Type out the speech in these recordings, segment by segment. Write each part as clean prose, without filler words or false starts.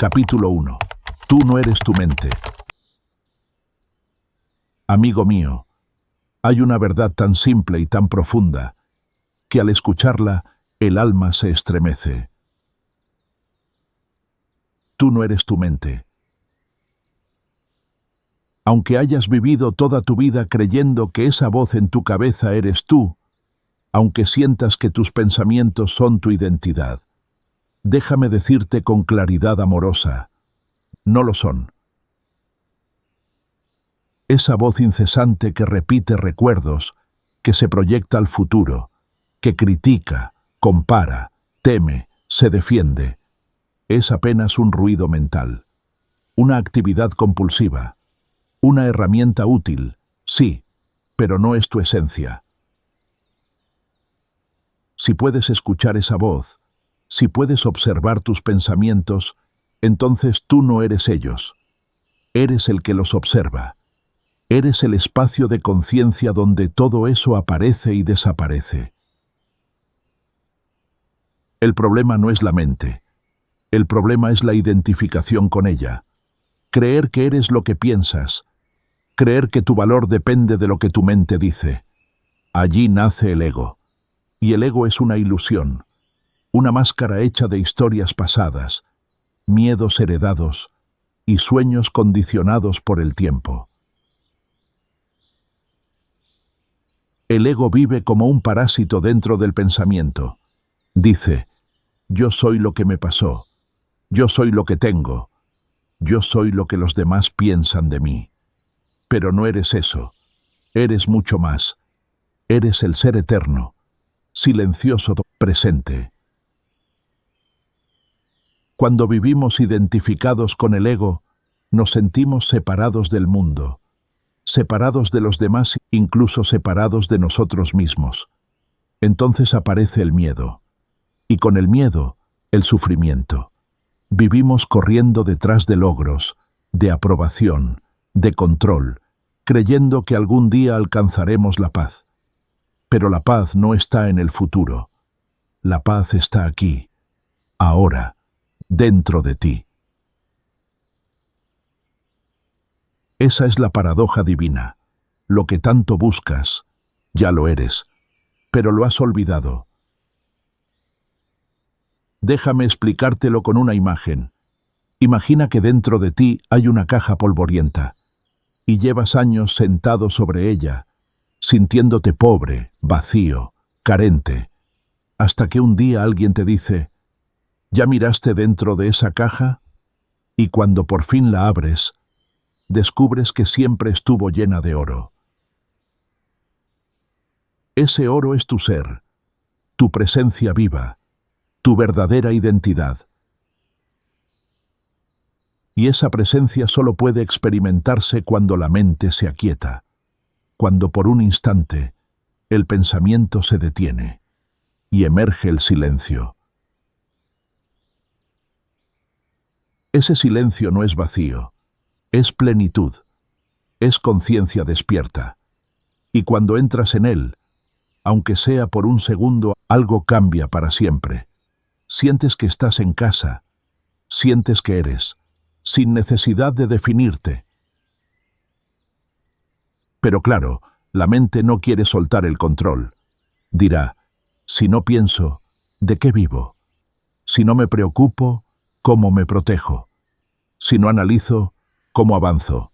Capítulo 1. Tú no eres tu mente. Amigo mío, hay una verdad tan simple y tan profunda que al escucharla el alma se estremece. Tú no eres tu mente. Aunque hayas vivido toda tu vida creyendo que esa voz en tu cabeza eres tú, aunque sientas que tus pensamientos son tu identidad, déjame decirte con claridad amorosa, no lo son. Esa voz incesante que repite recuerdos, que se proyecta al futuro, que critica, compara, teme, se defiende, es apenas un ruido mental, una actividad compulsiva, una herramienta útil, sí, pero no es tu esencia. Si puedes escuchar esa voz, si puedes observar tus pensamientos, entonces tú no eres ellos. Eres el que los observa. Eres el espacio de conciencia donde todo eso aparece y desaparece. El problema no es la mente. El problema es la identificación con ella. Creer que eres lo que piensas. Creer que tu valor depende de lo que tu mente dice. Allí nace el ego. Y el ego es una ilusión. Una máscara hecha de historias pasadas, miedos heredados y sueños condicionados por el tiempo. El ego vive como un parásito dentro del pensamiento. Dice, yo soy lo que me pasó, yo soy lo que tengo, yo soy lo que los demás piensan de mí. Pero no eres eso, eres mucho más. Eres el ser eterno, silencioso, presente. Cuando vivimos identificados con el ego, nos sentimos separados del mundo, separados de los demás, incluso separados de nosotros mismos. Entonces aparece el miedo, y con el miedo, el sufrimiento. Vivimos corriendo detrás de logros, de aprobación, de control, creyendo que algún día alcanzaremos la paz. Pero la paz no está en el futuro. La paz está aquí, ahora, dentro de ti. Esa es la paradoja divina. Lo que tanto buscas, ya lo eres, pero lo has olvidado. Déjame explicártelo con una imagen. Imagina que dentro de ti hay una caja polvorienta, y llevas años sentado sobre ella, sintiéndote pobre, vacío, carente, hasta que un día alguien te dice, ¿ya miraste dentro de esa caja? Y cuando por fin la abres, descubres que siempre estuvo llena de oro. Ese oro es tu ser, tu presencia viva, tu verdadera identidad. Y esa presencia solo puede experimentarse cuando la mente se aquieta, cuando por un instante el pensamiento se detiene y emerge el silencio. Ese silencio no es vacío, es plenitud, es conciencia despierta. Y cuando entras en él, aunque sea por un segundo, algo cambia para siempre. Sientes que estás en casa, sientes que eres, sin necesidad de definirte. Pero claro, la mente no quiere soltar el control. Dirá, si no pienso, ¿de qué vivo? Si no me preocupo, ¿cómo me protejo? Si no analizo, ¿cómo avanzo?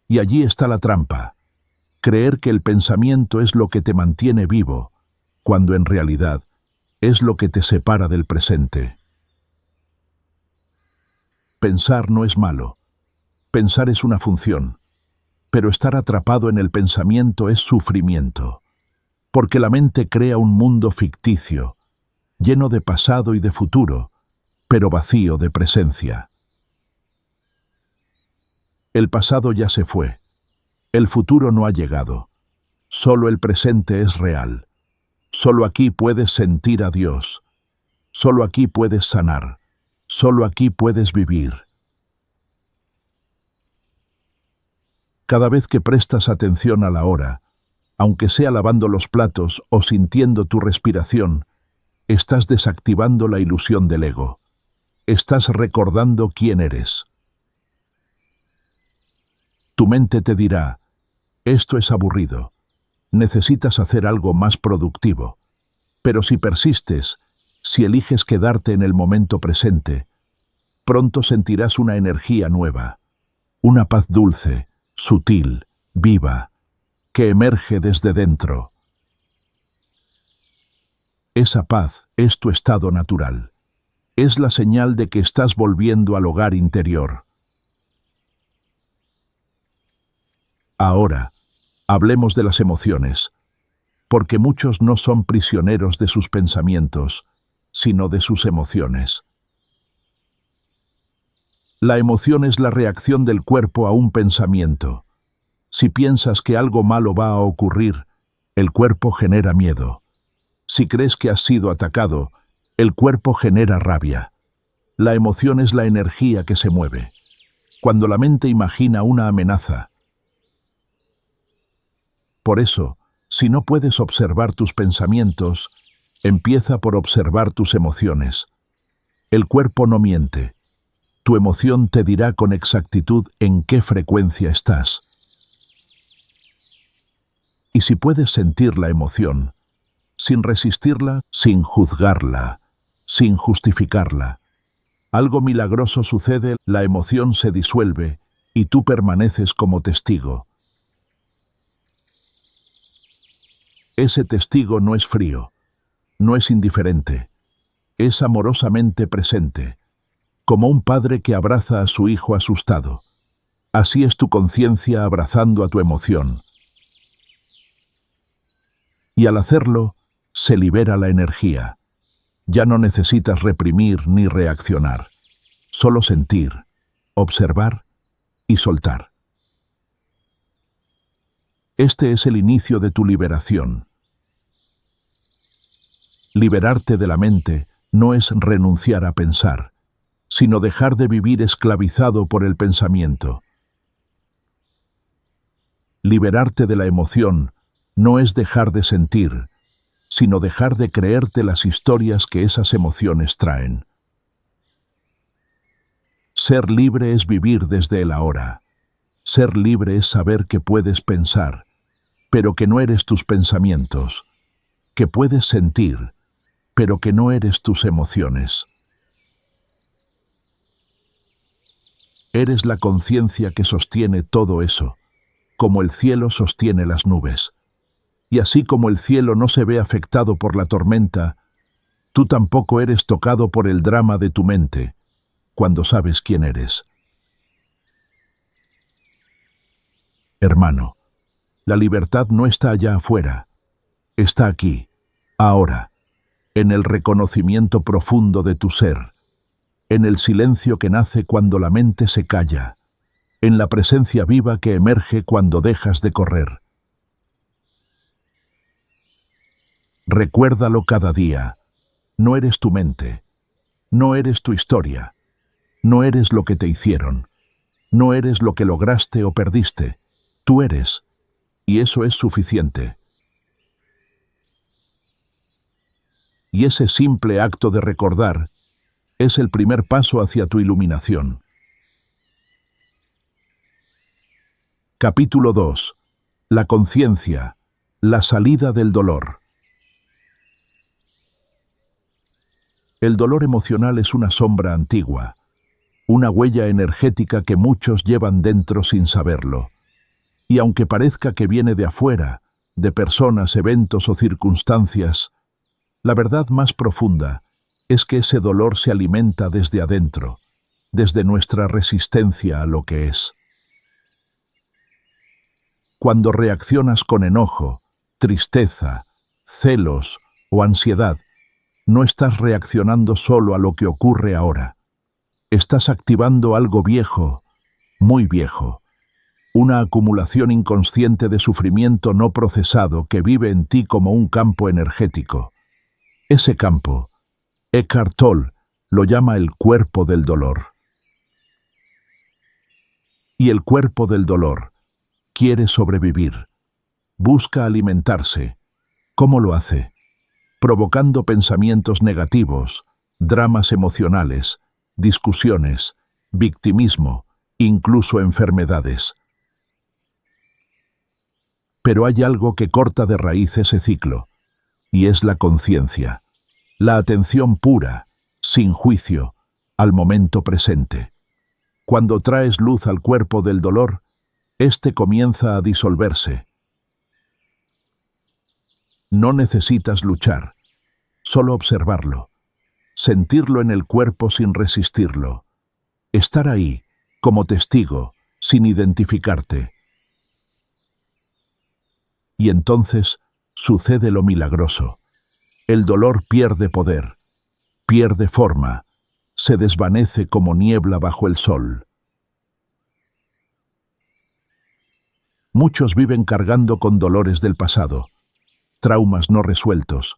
Y allí está la trampa. Creer que el pensamiento es lo que te mantiene vivo, cuando en realidad es lo que te separa del presente. Pensar no es malo. Pensar es una función. Pero estar atrapado en el pensamiento es sufrimiento. Porque la mente crea un mundo ficticio, lleno de pasado y de futuro, pero vacío de presencia. El pasado ya se fue. El futuro no ha llegado. Solo el presente es real. Solo aquí puedes sentir a Dios. Solo aquí puedes sanar. Solo aquí puedes vivir. Cada vez que prestas atención a la hora, aunque sea lavando los platos o sintiendo tu respiración, estás desactivando la ilusión del ego. estás recordando quién eres. Tu mente te dirá, esto es aburrido, necesitas hacer algo más productivo. Pero si persistes, si eliges quedarte en el momento presente, pronto sentirás una energía nueva, una paz dulce, sutil, viva, que emerge desde dentro. Esa paz es tu estado natural. Es la señal de que estás volviendo al hogar interior. Ahora, hablemos de las emociones, porque muchos no son prisioneros de sus pensamientos, sino de sus emociones. La emoción es la reacción del cuerpo a un pensamiento. Si piensas que algo malo va a ocurrir, el cuerpo genera miedo. Si crees que has sido atacado, el cuerpo genera rabia. La emoción es la energía que se mueve. Cuando la mente imagina una amenaza. Por eso, si no puedes observar tus pensamientos, empieza por observar tus emociones. El cuerpo no miente. Tu emoción te dirá con exactitud en qué frecuencia estás. Y si puedes sentir la emoción, sin resistirla, sin juzgarla, sin justificarla, algo milagroso sucede, la emoción se disuelve y tú permaneces como testigo. Ese testigo no es frío, no es indiferente, es amorosamente presente, como un padre que abraza a su hijo asustado. Así es tu conciencia abrazando a tu emoción. Y al hacerlo, se libera la energía. Ya no necesitas reprimir ni reaccionar, solo sentir, observar y soltar. Este es el inicio de tu liberación. Liberarte de la mente no es renunciar a pensar, sino dejar de vivir esclavizado por el pensamiento. Liberarte de la emoción no es dejar de sentir, sino dejar de creerte las historias que esas emociones traen. Ser libre es vivir desde el ahora. Ser libre es saber que puedes pensar, pero que no eres tus pensamientos, que puedes sentir, pero que no eres tus emociones. Eres la conciencia que sostiene todo eso, como el cielo sostiene las nubes. Y así como el cielo no se ve afectado por la tormenta, tú tampoco eres tocado por el drama de tu mente, cuando sabes quién eres. Hermano, la libertad no está allá afuera, está aquí, ahora, en el reconocimiento profundo de tu ser, en el silencio que nace cuando la mente se calla, en la presencia viva que emerge cuando dejas de correr. Recuérdalo cada día, no eres tu mente, no eres tu historia, no eres lo que te hicieron, no eres lo que lograste o perdiste, tú eres, y eso es suficiente. Y ese simple acto de recordar es el primer paso hacia tu iluminación. Capítulo 2. La conciencia, la salida del dolor. El dolor emocional es una sombra antigua, una huella energética que muchos llevan dentro sin saberlo. Y aunque parezca que viene de afuera, de personas, eventos o circunstancias, la verdad más profunda es que ese dolor se alimenta desde adentro, desde nuestra resistencia a lo que es. Cuando reaccionas con enojo, tristeza, celos o ansiedad, no estás reaccionando solo a lo que ocurre ahora. Estás activando algo viejo, muy viejo, una acumulación inconsciente de sufrimiento no procesado que vive en ti como un campo energético. Ese campo, Eckhart Tolle lo llama el cuerpo del dolor. Y el cuerpo del dolor quiere sobrevivir, busca alimentarse. ¿Cómo lo hace? Provocando pensamientos negativos, dramas emocionales, discusiones, victimismo, incluso enfermedades. Pero hay algo que corta de raíz ese ciclo, y es la conciencia, la atención pura, sin juicio, al momento presente. Cuando traes luz al cuerpo del dolor, éste comienza a disolverse. No necesitas luchar, solo observarlo, sentirlo en el cuerpo sin resistirlo, estar ahí, como testigo, sin identificarte. Y entonces sucede lo milagroso. El dolor pierde poder, pierde forma, se desvanece como niebla bajo el sol. Muchos viven cargando con dolores del pasado, traumas no resueltos,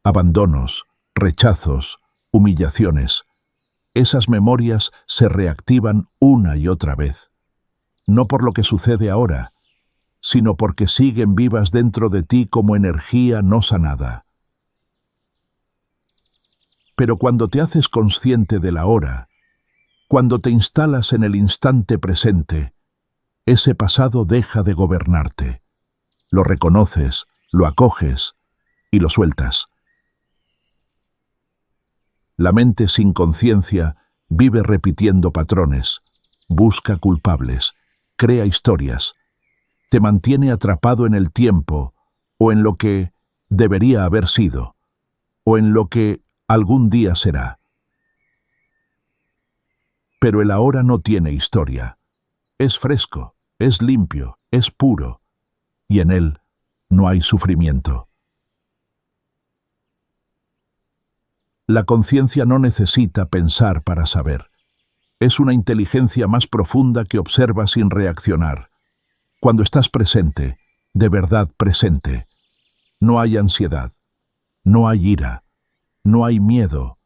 abandonos, rechazos, humillaciones. Esas memorias se reactivan una y otra vez, no por lo que sucede ahora, sino porque siguen vivas dentro de ti como energía no sanada. Pero cuando te haces consciente del ahora, cuando te instalas en el instante presente, ese pasado deja de gobernarte. Lo reconoces, lo acoges y lo sueltas. La mente sin conciencia vive repitiendo patrones, busca culpables, crea historias, te mantiene atrapado en el tiempo o en lo que debería haber sido, o en lo que algún día será. Pero el ahora no tiene historia. Es fresco, es limpio, es puro, y en él no hay sufrimiento. La conciencia no necesita pensar para saber. Es una inteligencia más profunda que observa sin reaccionar. Cuando estás presente, de verdad presente, no hay ansiedad, no hay ira, no hay miedo.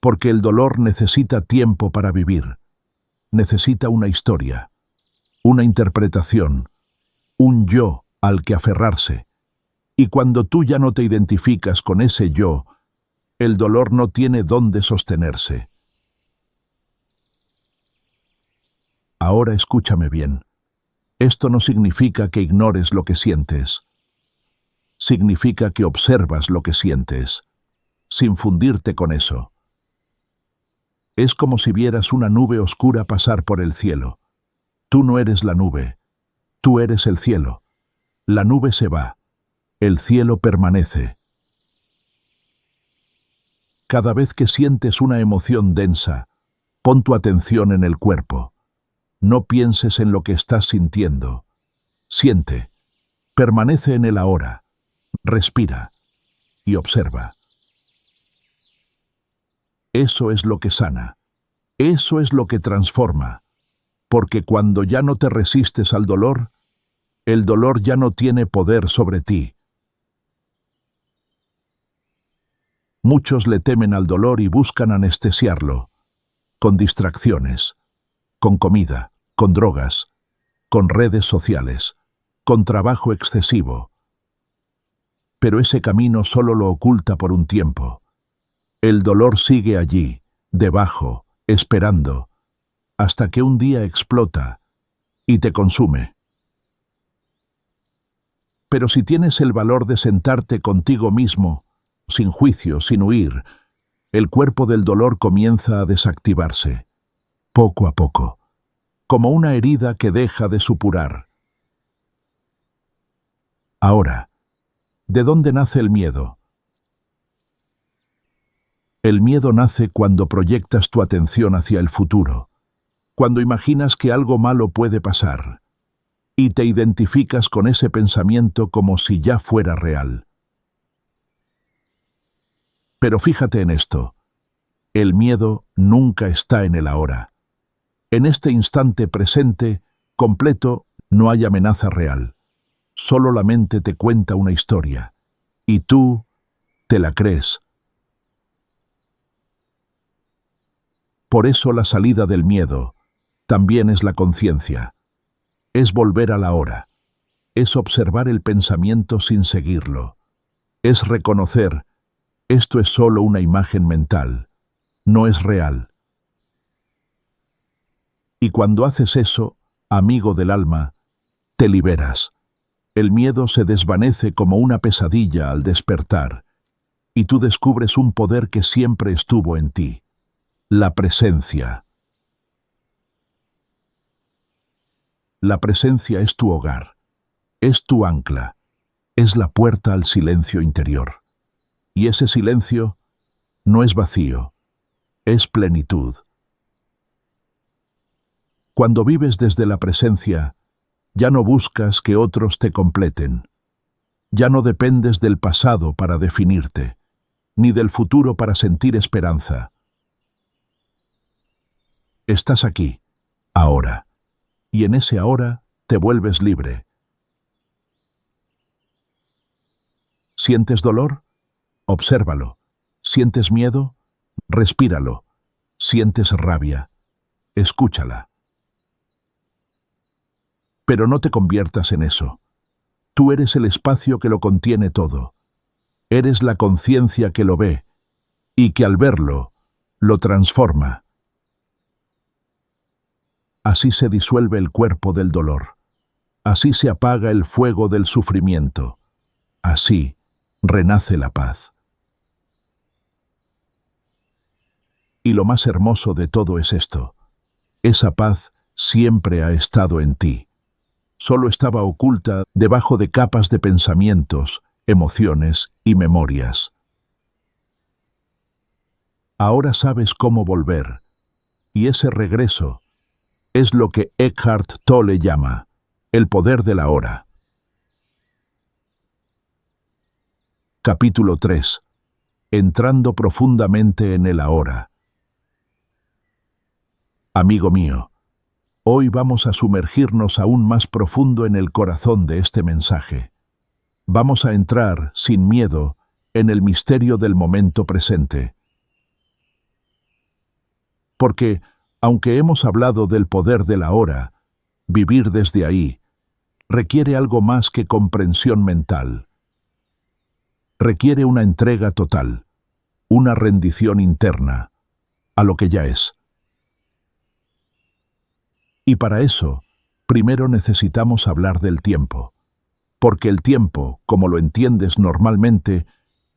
Porque el dolor necesita tiempo para vivir, necesita una historia, una interpretación, un yo al que aferrarse. Y cuando tú ya no te identificas con ese yo, el dolor no tiene dónde sostenerse. Ahora escúchame bien. Esto no significa que ignores lo que sientes. Significa que observas lo que sientes, sin fundirte con eso. Es como si vieras una nube oscura pasar por el cielo. Tú no eres la nube, tú eres el cielo. La nube se va, el cielo permanece. Cada vez que sientes una emoción densa, pon tu atención en el cuerpo. No pienses en lo que estás sintiendo. Siente, permanece en el ahora, respira y observa. Eso es lo que sana, eso es lo que transforma, porque cuando ya no te resistes al dolor, el dolor ya no tiene poder sobre ti. Muchos le temen al dolor y buscan anestesiarlo, con distracciones, con comida, con drogas, con redes sociales, con trabajo excesivo. Pero ese camino solo lo oculta por un tiempo. El dolor sigue allí, debajo, esperando, hasta que un día explota y te consume. Pero si tienes el valor de sentarte contigo mismo, sin juicio, sin huir, el cuerpo del dolor comienza a desactivarse, poco a poco, como una herida que deja de supurar. Ahora, ¿de dónde nace el miedo? El miedo nace cuando proyectas tu atención hacia el futuro, cuando imaginas que algo malo puede pasar, y te identificas con ese pensamiento como si ya fuera real. Pero fíjate en esto, el miedo nunca está en el ahora. En este instante presente, completo, no hay amenaza real. Solo la mente te cuenta una historia, y tú te la crees. Por eso la salida del miedo también es la conciencia. Es volver a la hora. Es observar el pensamiento sin seguirlo. Es reconocer Esto es solo una imagen mental, no es real. Y cuando haces eso, amigo del alma, te liberas. El miedo se desvanece como una pesadilla al despertar, y tú descubres un poder que siempre estuvo en ti, la presencia. La presencia es tu hogar, es tu ancla, es la puerta al silencio interior. Y ese silencio no es vacío, es plenitud. Cuando vives desde la presencia, ya no buscas que otros te completen. Ya no dependes del pasado para definirte, ni del futuro para sentir esperanza. Estás aquí, ahora, y en ese ahora te vuelves libre. ¿Sientes dolor? Obsérvalo. ¿Sientes miedo? Respíralo. ¿Sientes rabia? Escúchala. Pero no te conviertas en eso. Tú eres el espacio que lo contiene todo. Eres la conciencia que lo ve, y que al verlo, lo transforma. Así se disuelve el cuerpo del dolor. Así se apaga el fuego del sufrimiento. Así renace la paz. Y lo más hermoso de todo es esto. Esa paz siempre ha estado en ti. Solo estaba oculta debajo de capas de pensamientos, emociones y memorias. Ahora sabes cómo volver, y ese regreso es lo que Eckhart Tolle llama el poder de la hora. Capítulo 3. Entrando profundamente en el ahora. Amigo mío, hoy vamos a sumergirnos aún más profundo en el corazón de este mensaje. Vamos a entrar, sin miedo, en el misterio del momento presente. Porque, aunque hemos hablado del poder de la hora, vivir desde ahí requiere algo más que comprensión mental. Requiere una entrega total, una rendición interna a lo que ya es. Y para eso, primero necesitamos hablar del tiempo, porque el tiempo, como lo entiendes normalmente,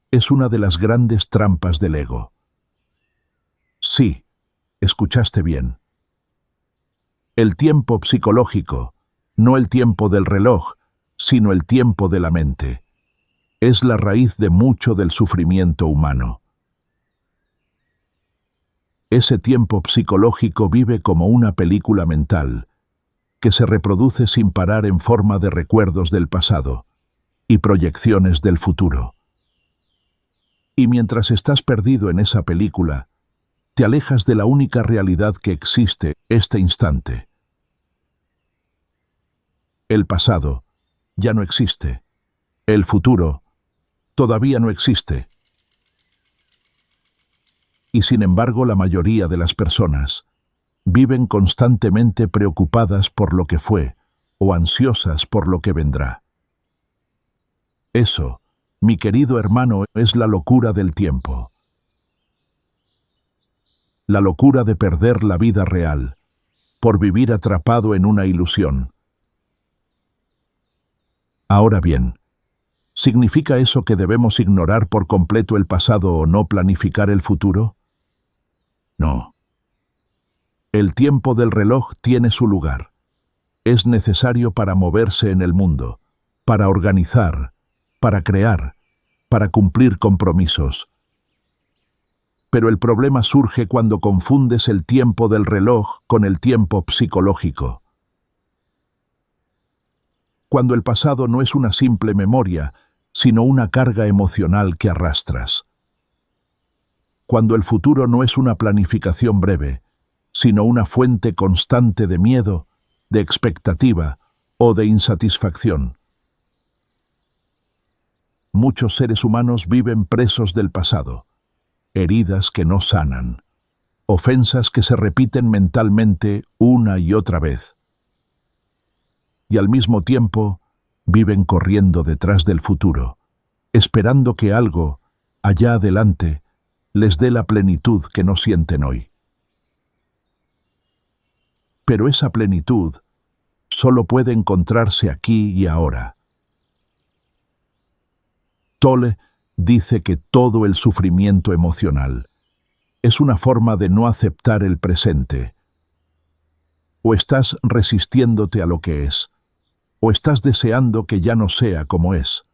es una de las grandes trampas del ego. Sí, escuchaste bien. El tiempo psicológico, no el tiempo del reloj, sino el tiempo de la mente, es la raíz de mucho del sufrimiento humano. Ese tiempo psicológico vive como una película mental, que se reproduce sin parar en forma de recuerdos del pasado y proyecciones del futuro. Y mientras estás perdido en esa película, te alejas de la única realidad que existe este instante. El pasado ya no existe. El futuro todavía no existe. Y sin embargo, la mayoría de las personas viven constantemente preocupadas por lo que fue o ansiosas por lo que vendrá. Eso, mi querido hermano, es la locura del tiempo. La locura de perder la vida real por vivir atrapado en una ilusión. Ahora bien, ¿significa eso que debemos ignorar por completo el pasado o no planificar el futuro? No. El tiempo del reloj tiene su lugar. Es necesario para moverse en el mundo, para organizar, para crear, para cumplir compromisos. Pero el problema surge cuando confundes el tiempo del reloj con el tiempo psicológico. Cuando el pasado no es una simple memoria, sino una carga emocional que arrastras. Cuando el futuro no es una planificación breve, sino una fuente constante de miedo, de expectativa o de insatisfacción. Muchos seres humanos viven presos del pasado, heridas que no sanan, ofensas que se repiten mentalmente una y otra vez. Y al mismo tiempo, viven corriendo detrás del futuro, esperando que algo, allá adelante, les dé la plenitud que no sienten hoy. Pero esa plenitud solo puede encontrarse aquí y ahora. Tolle dice que todo el sufrimiento emocional es una forma de no aceptar el presente. O estás resistiéndote a lo que es, o estás deseando que ya no sea como es.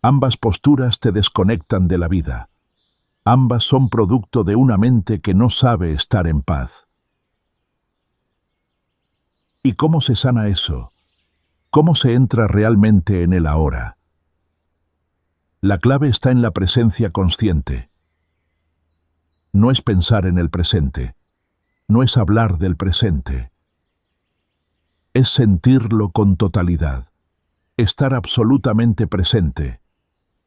Ambas posturas te desconectan de la vida. Ambas son producto de una mente que no sabe estar en paz. ¿Y cómo se sana eso? ¿Cómo se entra realmente en el ahora? La clave está en la presencia consciente. No es pensar en el presente, no es hablar del presente. Es sentirlo con totalidad, estar absolutamente presente,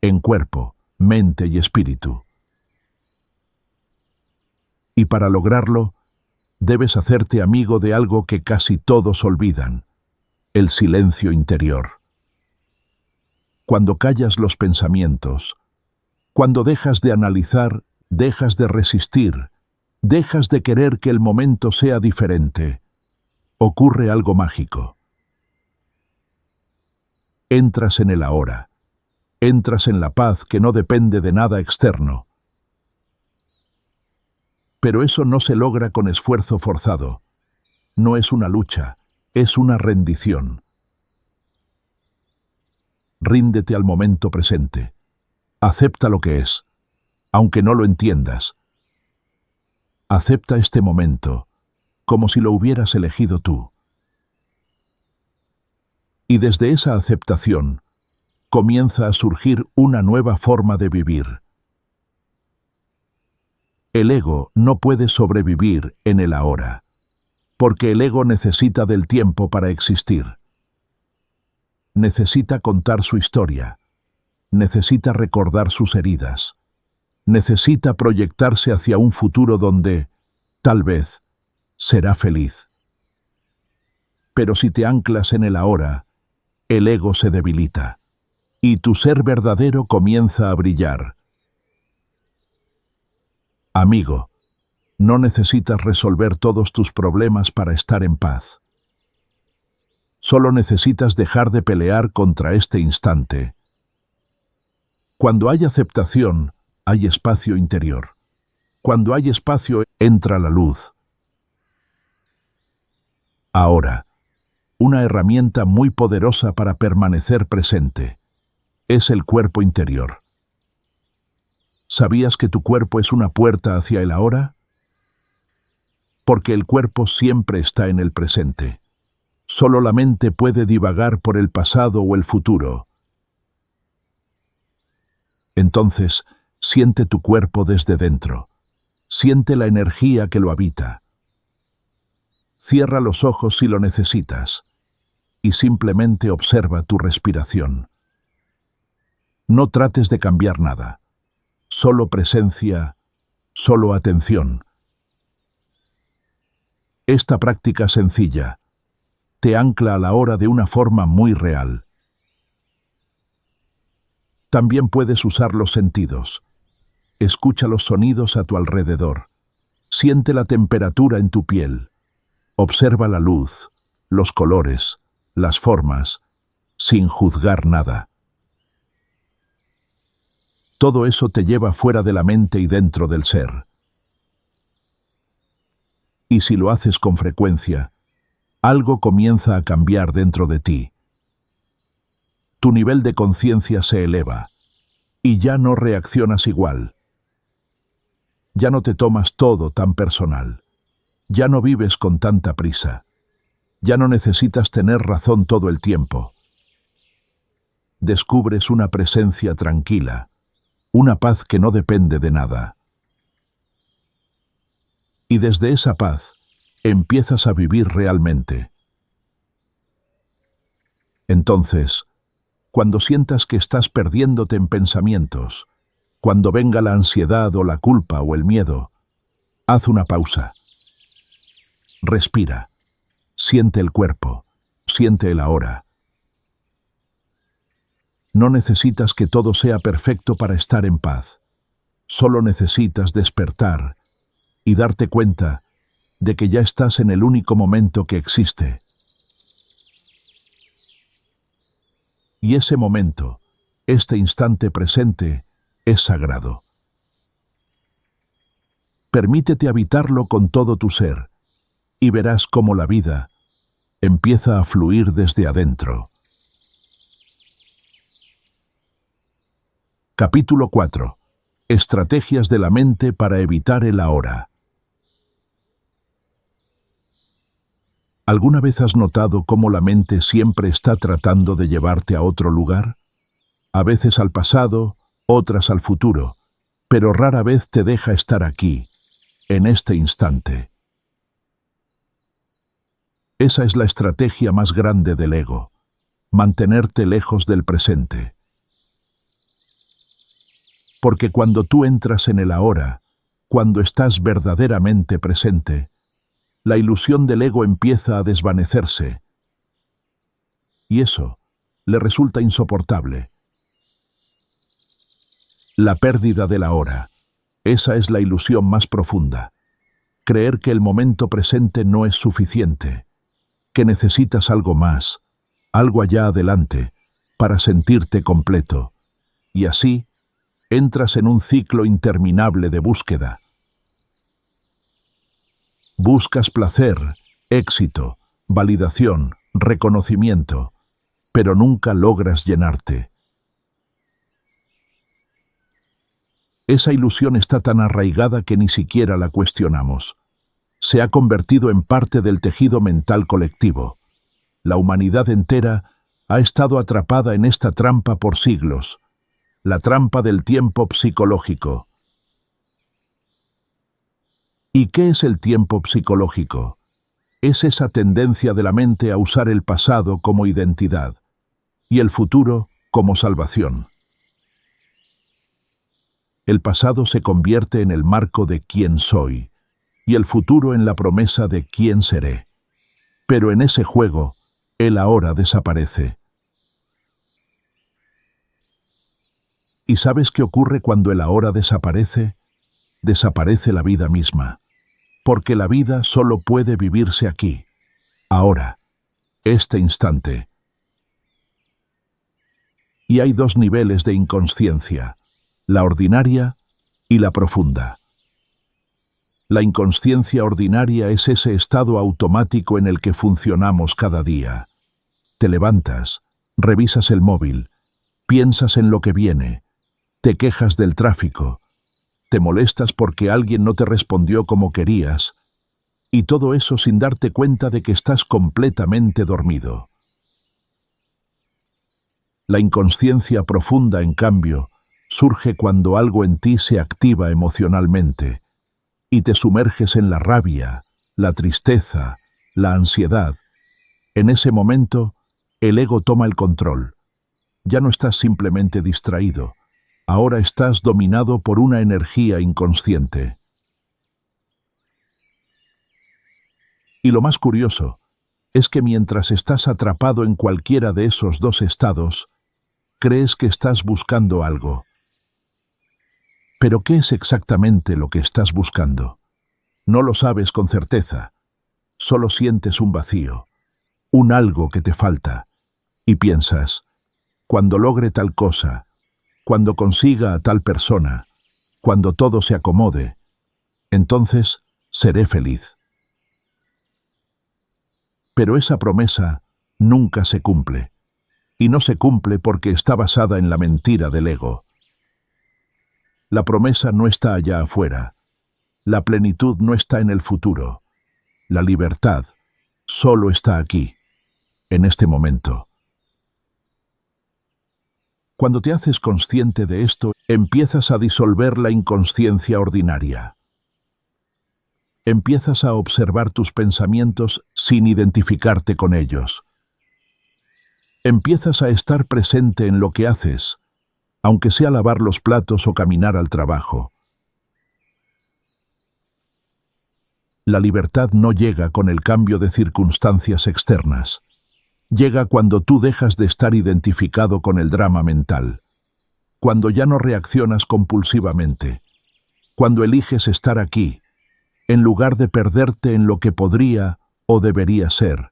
en cuerpo, mente y espíritu. Y para lograrlo, debes hacerte amigo de algo que casi todos olvidan: el silencio interior. Cuando callas los pensamientos, cuando dejas de analizar, dejas de resistir, dejas de querer que el momento sea diferente, ocurre algo mágico. Entras en el ahora, entras en la paz que no depende de nada externo. Pero eso no se logra con esfuerzo forzado. No es una lucha, es una rendición. Ríndete al momento presente. Acepta lo que es, aunque no lo entiendas. Acepta este momento, como si lo hubieras elegido tú. Y desde esa aceptación, comienza a surgir una nueva forma de vivir. El ego no puede sobrevivir en el ahora, porque el ego necesita del tiempo para existir. Necesita contar su historia, necesita recordar sus heridas, necesita proyectarse hacia un futuro donde, tal vez, será feliz. Pero si te anclas en el ahora, el ego se debilita, y tu ser verdadero comienza a brillar. Amigo, no necesitas resolver todos tus problemas para estar en paz. Solo necesitas dejar de pelear contra este instante. Cuando hay aceptación, hay espacio interior. Cuando hay espacio, entra la luz. Ahora, una herramienta muy poderosa para permanecer presente es el cuerpo interior. ¿Sabías que tu cuerpo es una puerta hacia el ahora? Porque el cuerpo siempre está en el presente. Solo la mente puede divagar por el pasado o el futuro. Entonces, siente tu cuerpo desde dentro. Siente la energía que lo habita. Cierra los ojos si lo necesitas y simplemente observa tu respiración. No trates de cambiar nada. Solo presencia, solo atención. Esta práctica sencilla te ancla a la hora de una forma muy real. También puedes usar los sentidos. Escucha los sonidos a tu alrededor. Siente la temperatura en tu piel. Observa la luz, los colores, las formas, sin juzgar nada. Todo eso te lleva fuera de la mente y dentro del ser. Y si lo haces con frecuencia, algo comienza a cambiar dentro de ti. Tu nivel de conciencia se eleva y ya no reaccionas igual. Ya no te tomas todo tan personal. Ya no vives con tanta prisa. Ya no necesitas tener razón todo el tiempo. Descubres una presencia tranquila, una paz que no depende de nada. Y desde esa paz, empiezas a vivir realmente. Entonces, cuando sientas que estás perdiéndote en pensamientos, cuando venga la ansiedad o la culpa o el miedo, haz una pausa. Respira. Siente el cuerpo. Siente el ahora. No necesitas que todo sea perfecto para estar en paz. Solo necesitas despertar y darte cuenta de que ya estás en el único momento que existe. Y ese momento, este instante presente, es sagrado. Permítete habitarlo con todo tu ser y verás cómo la vida empieza a fluir desde adentro. Capítulo 4. Estrategias de la mente para evitar el ahora. ¿Alguna vez has notado cómo la mente siempre está tratando de llevarte a otro lugar? A veces al pasado, otras al futuro, pero rara vez te deja estar aquí, en este instante. Esa es la estrategia más grande del ego, mantenerte lejos del presente. Porque cuando tú entras en el ahora, cuando estás verdaderamente presente, la ilusión del ego empieza a desvanecerse. Y eso le resulta insoportable. La pérdida del ahora. Esa es la ilusión más profunda. Creer que el momento presente no es suficiente, que necesitas algo más, algo allá adelante, para sentirte completo. Y así, entras en un ciclo interminable de búsqueda. Buscas placer, éxito, validación, reconocimiento, pero nunca logras llenarte. Esa ilusión está tan arraigada que ni siquiera la cuestionamos. Se ha convertido en parte del tejido mental colectivo. La humanidad entera ha estado atrapada en esta trampa por siglos. La trampa del tiempo psicológico. ¿Y qué es el tiempo psicológico? Es esa tendencia de la mente a usar el pasado como identidad y el futuro como salvación. El pasado se convierte en el marco de quién soy y el futuro en la promesa de quién seré. Pero en ese juego, el ahora desaparece. ¿Y sabes qué ocurre cuando el ahora desaparece? Desaparece la vida misma, porque la vida solo puede vivirse aquí, ahora, este instante. Y hay dos niveles de inconsciencia, la ordinaria y la profunda. La inconsciencia ordinaria es ese estado automático en el que funcionamos cada día. Te levantas, revisas el móvil, piensas en lo que viene, te quejas del tráfico, te molestas porque alguien no te respondió como querías, y todo eso sin darte cuenta de que estás completamente dormido. La inconsciencia profunda, en cambio, surge cuando algo en ti se activa emocionalmente y te sumerges en la rabia, la tristeza, la ansiedad. En ese momento, el ego toma el control. Ya no estás simplemente distraído, ahora estás dominado por una energía inconsciente. Y lo más curioso es que mientras estás atrapado en cualquiera de esos dos estados, crees que estás buscando algo. ¿Pero qué es exactamente lo que estás buscando? No lo sabes con certeza. Solo sientes un vacío, un algo que te falta, y piensas, cuando logre tal cosa, cuando consiga a tal persona, cuando todo se acomode, entonces seré feliz. Pero esa promesa nunca se cumple, y no se cumple porque está basada en la mentira del ego. La promesa no está allá afuera, la plenitud no está en el futuro, la libertad solo está aquí, en este momento. Cuando te haces consciente de esto, empiezas a disolver la inconsciencia ordinaria. Empiezas a observar tus pensamientos sin identificarte con ellos. Empiezas a estar presente en lo que haces, aunque sea lavar los platos o caminar al trabajo. La libertad no llega con el cambio de circunstancias externas. Llega cuando tú dejas de estar identificado con el drama mental, cuando ya no reaccionas compulsivamente, cuando eliges estar aquí, en lugar de perderte en lo que podría o debería ser.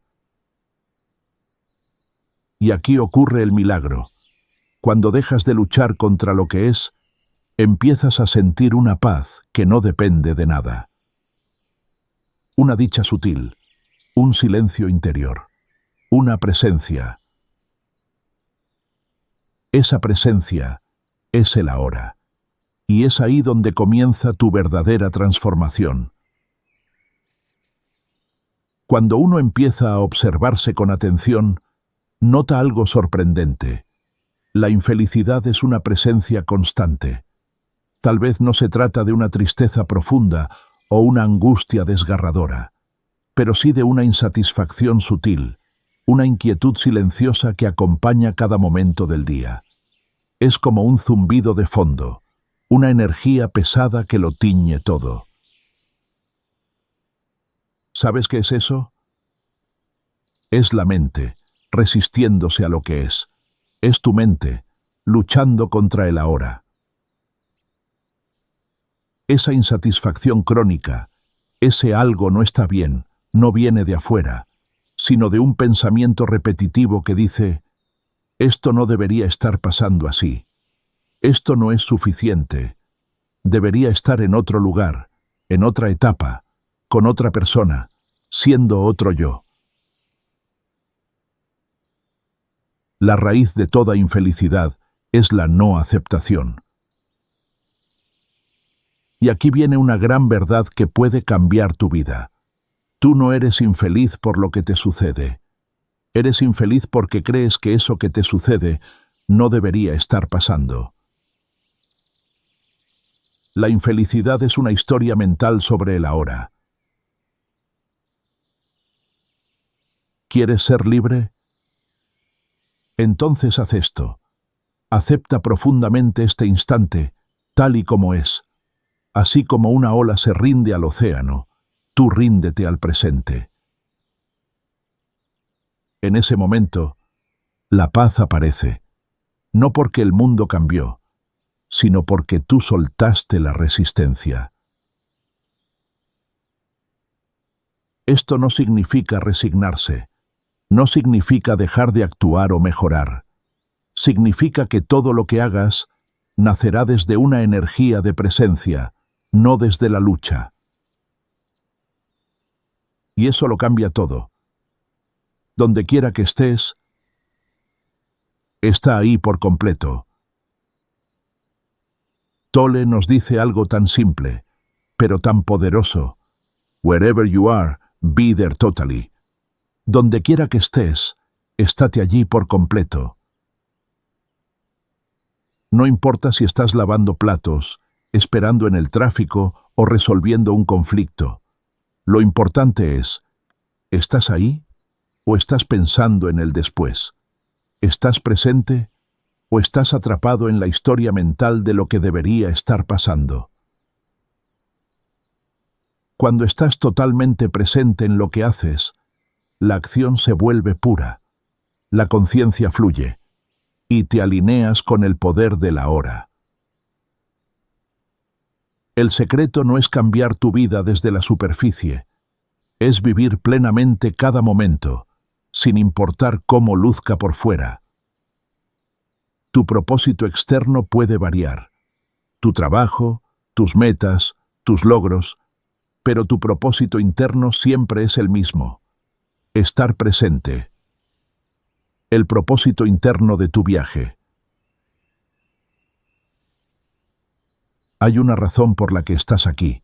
Y aquí ocurre el milagro. Cuando dejas de luchar contra lo que es, empiezas a sentir una paz que no depende de nada. Una dicha sutil, un silencio interior, una presencia. Esa presencia es el ahora, y es ahí donde comienza tu verdadera transformación. Cuando uno empieza a observarse con atención, nota algo sorprendente. La infelicidad es una presencia constante. Tal vez no se trata de una tristeza profunda o una angustia desgarradora, pero sí de una insatisfacción sutil, una inquietud silenciosa que acompaña cada momento del día. Es como un zumbido de fondo, una energía pesada que lo tiñe todo. ¿Sabes qué es eso? Es la mente, resistiéndose a lo que es. Es tu mente, luchando contra el ahora. Esa insatisfacción crónica, ese algo no está bien, no viene de afuera, sino de un pensamiento repetitivo que dice: esto no debería estar pasando así. Esto no es suficiente. Debería estar en otro lugar, en otra etapa, con otra persona, siendo otro yo. La raíz de toda infelicidad es la no aceptación. Y aquí viene una gran verdad que puede cambiar tu vida. Tú no eres infeliz por lo que te sucede. Eres infeliz porque crees que eso que te sucede no debería estar pasando. La infelicidad es una historia mental sobre el ahora. ¿Quieres ser libre? Entonces haz esto. Acepta profundamente este instante, tal y como es. Así como una ola se rinde al océano, tú ríndete al presente. En ese momento, la paz aparece, no porque el mundo cambió, sino porque tú soltaste la resistencia. Esto no significa resignarse, no significa dejar de actuar o mejorar. Significa que todo lo que hagas nacerá desde una energía de presencia, no desde la lucha. Y eso lo cambia todo. Donde quiera que estés, está ahí por completo. Tolle nos dice algo tan simple, pero tan poderoso. Wherever you are, be there totally. Donde quiera que estés, estate allí por completo. No importa si estás lavando platos, esperando en el tráfico o resolviendo un conflicto. Lo importante es, ¿estás ahí o estás pensando en el después? ¿Estás presente o estás atrapado en la historia mental de lo que debería estar pasando? Cuando estás totalmente presente en lo que haces, la acción se vuelve pura, la conciencia fluye y te alineas con el poder del ahora. El secreto no es cambiar tu vida desde la superficie, es vivir plenamente cada momento, sin importar cómo luzca por fuera. Tu propósito externo puede variar, tu trabajo, tus metas, tus logros, pero tu propósito interno siempre es el mismo: estar presente. El propósito interno de tu viaje. Hay una razón por la que estás aquí,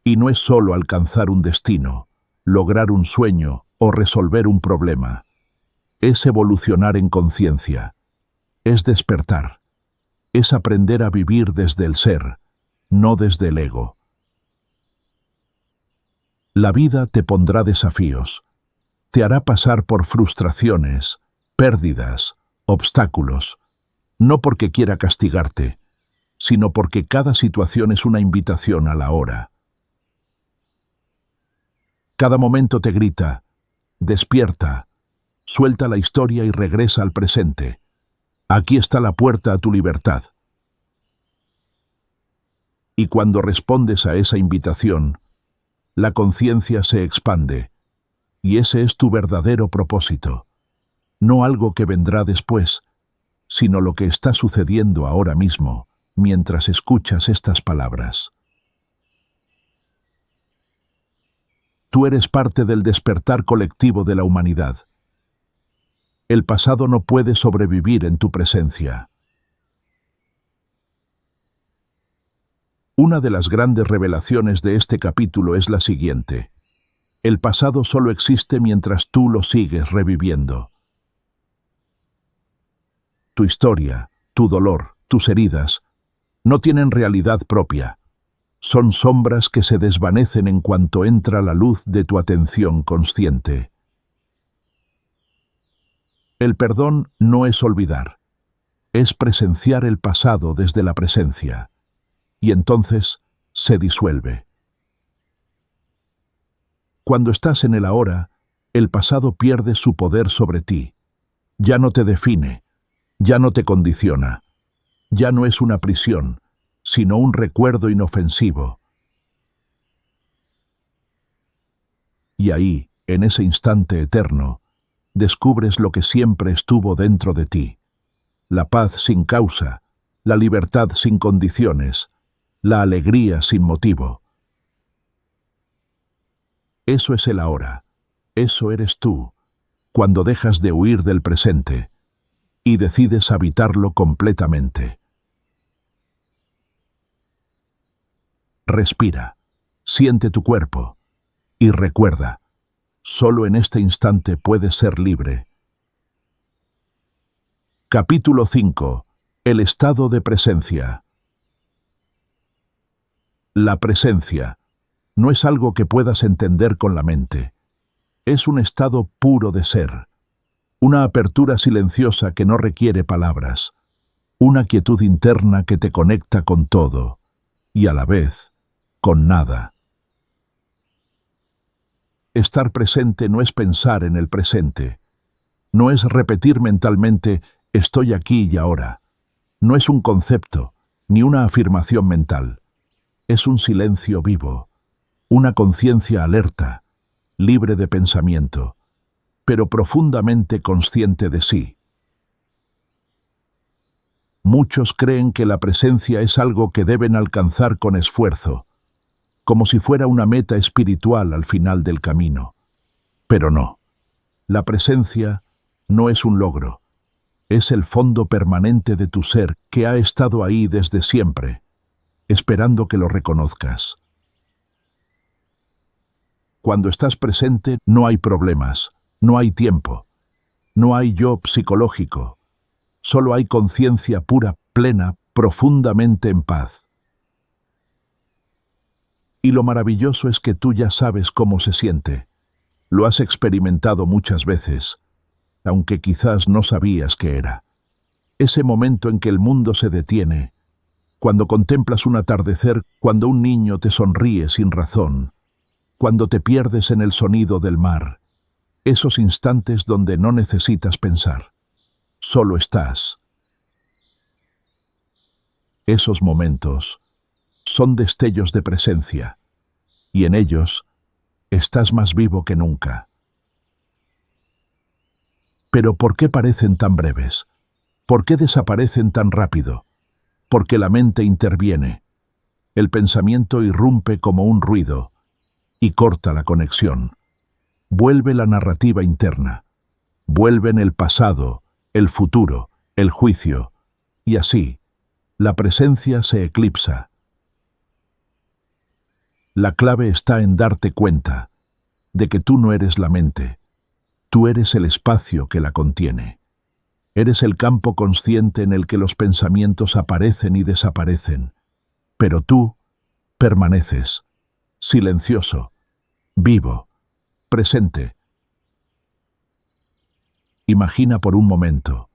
y no es solo alcanzar un destino, lograr un sueño o resolver un problema. Es evolucionar en conciencia, es despertar, es aprender a vivir desde el ser, no desde el ego. La vida te pondrá desafíos, te hará pasar por frustraciones, pérdidas, obstáculos, no porque quiera castigarte, sino porque cada situación es una invitación a la hora. Cada momento te grita: despierta, Suelta la historia y regresa al presente. Aquí está la puerta a tu libertad. Y cuando respondes a esa invitación, la conciencia se expande, y ese es tu verdadero propósito. No algo que vendrá después, sino lo que está sucediendo ahora mismo, mientras escuchas estas palabras. Tú eres parte del despertar colectivo de la humanidad. El pasado no puede sobrevivir en tu presencia. Una de las grandes revelaciones de este capítulo es la siguiente. El pasado solo existe mientras tú lo sigues reviviendo. Tu historia, tu dolor, tus heridas, no tienen realidad propia. Son sombras que se desvanecen en cuanto entra la luz de tu atención consciente. El perdón no es olvidar, es presenciar el pasado desde la presencia, y entonces se disuelve. Cuando estás en el ahora, el pasado pierde su poder sobre ti. Ya no te define, ya no te condiciona, ya no es una prisión, sino un recuerdo inofensivo. Y ahí, en ese instante eterno, descubres lo que siempre estuvo dentro de ti. La paz sin causa, la libertad sin condiciones, la alegría sin motivo. Eso es el ahora, eso eres tú, cuando dejas de huir del presente y decides habitarlo completamente. Respira, siente tu cuerpo y recuerda, solo en este instante puedes ser libre. Capítulo 5. El estado de presencia. La presencia no es algo que puedas entender con la mente. Es un estado puro de ser, una apertura silenciosa que no requiere palabras, una quietud interna que te conecta con todo y a la vez con nada. Estar presente no es pensar en el presente, no es repetir mentalmente «estoy aquí y ahora», no es un concepto ni una afirmación mental, es un silencio vivo, una conciencia alerta, libre de pensamiento, pero profundamente consciente de sí. Muchos creen que la presencia es algo que deben alcanzar con esfuerzo, como si fuera una meta espiritual al final del camino. Pero no, la presencia no es un logro, es el fondo permanente de tu ser que ha estado ahí desde siempre, esperando que lo reconozcas. Cuando estás presente no hay problemas, no hay tiempo, no hay yo psicológico, solo hay conciencia pura, plena, profundamente en paz. Y lo maravilloso es que tú ya sabes cómo se siente. Lo has experimentado muchas veces, aunque quizás no sabías qué era. Ese momento en que el mundo se detiene, cuando contemplas un atardecer, cuando un niño te sonríe sin razón, cuando te pierdes en el sonido del mar, esos instantes donde no necesitas pensar, solo estás. Esos momentos son destellos de presencia, y en ellos estás más vivo que nunca. Pero ¿por qué parecen tan breves? ¿Por qué desaparecen tan rápido? Porque la mente interviene. El pensamiento irrumpe como un ruido y corta la conexión. Vuelve la narrativa interna. Vuelven el pasado, el futuro, el juicio, y así, la presencia se eclipsa. La clave está en darte cuenta de que tú no eres la mente, tú eres el espacio que la contiene. Eres el campo consciente en el que los pensamientos aparecen y desaparecen, pero tú permaneces, silencioso, vivo, presente. Imagina por un momento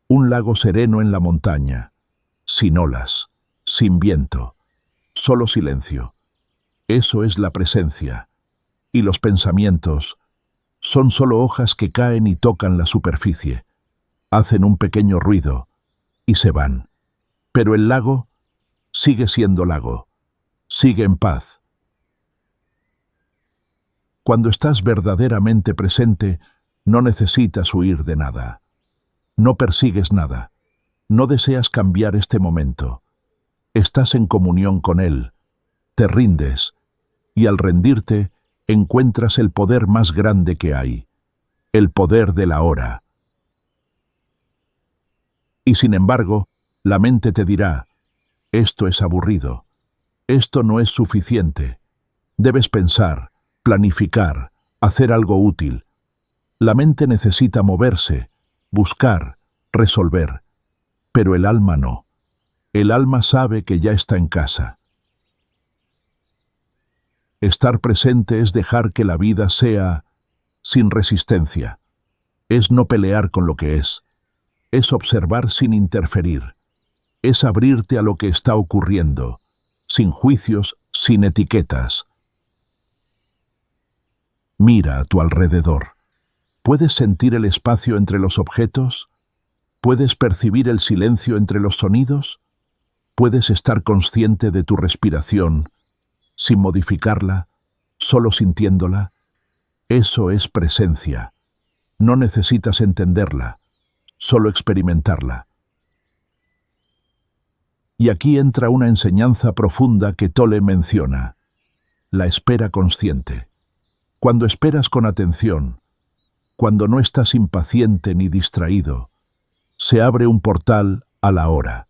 un lago sereno en la montaña, sin olas, sin viento, solo silencio. Eso es la presencia, y los pensamientos Son solo hojas que caen y tocan la superficie, hacen un pequeño ruido y se van. Pero el lago sigue siendo lago, sigue en paz. Cuando estás verdaderamente presente, no necesitas huir de nada. No persigues nada. No deseas cambiar este momento. Estás en comunión con él. Te rindes, y al rendirte, encuentras el poder más grande que hay, el poder del ahora. Y sin embargo, la mente te dirá, esto es aburrido, esto no es suficiente, debes pensar, planificar, hacer algo útil. La mente necesita moverse, buscar, resolver, pero el alma no. El alma sabe que ya está en casa. Estar presente es dejar que la vida sea sin resistencia. Es no pelear con lo que es observar sin interferir. Es abrirte a lo que está ocurriendo, sin juicios, sin etiquetas. Mira a tu alrededor. ¿Puedes sentir el espacio entre los objetos? ¿Puedes percibir el silencio entre los sonidos? ¿Puedes estar consciente de tu respiración, sin modificarla, solo sintiéndola? Eso es presencia. No necesitas entenderla, solo experimentarla. Y aquí entra una enseñanza profunda que Tolle menciona, la espera consciente. Cuando esperas con atención, cuando no estás impaciente ni distraído, se abre un portal a la hora.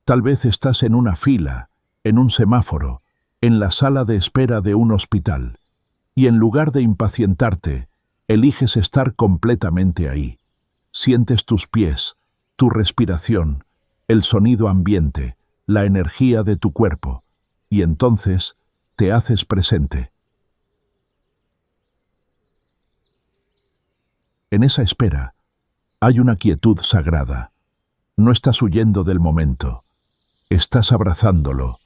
Tal vez estás en una fila, en un semáforo, en la sala de espera de un hospital, y en lugar de impacientarte, eliges estar completamente ahí. Sientes tus pies, tu respiración, el sonido ambiente, la energía de tu cuerpo, y entonces te haces presente. En esa espera hay una quietud sagrada. No estás huyendo del momento, estás abrazándolo,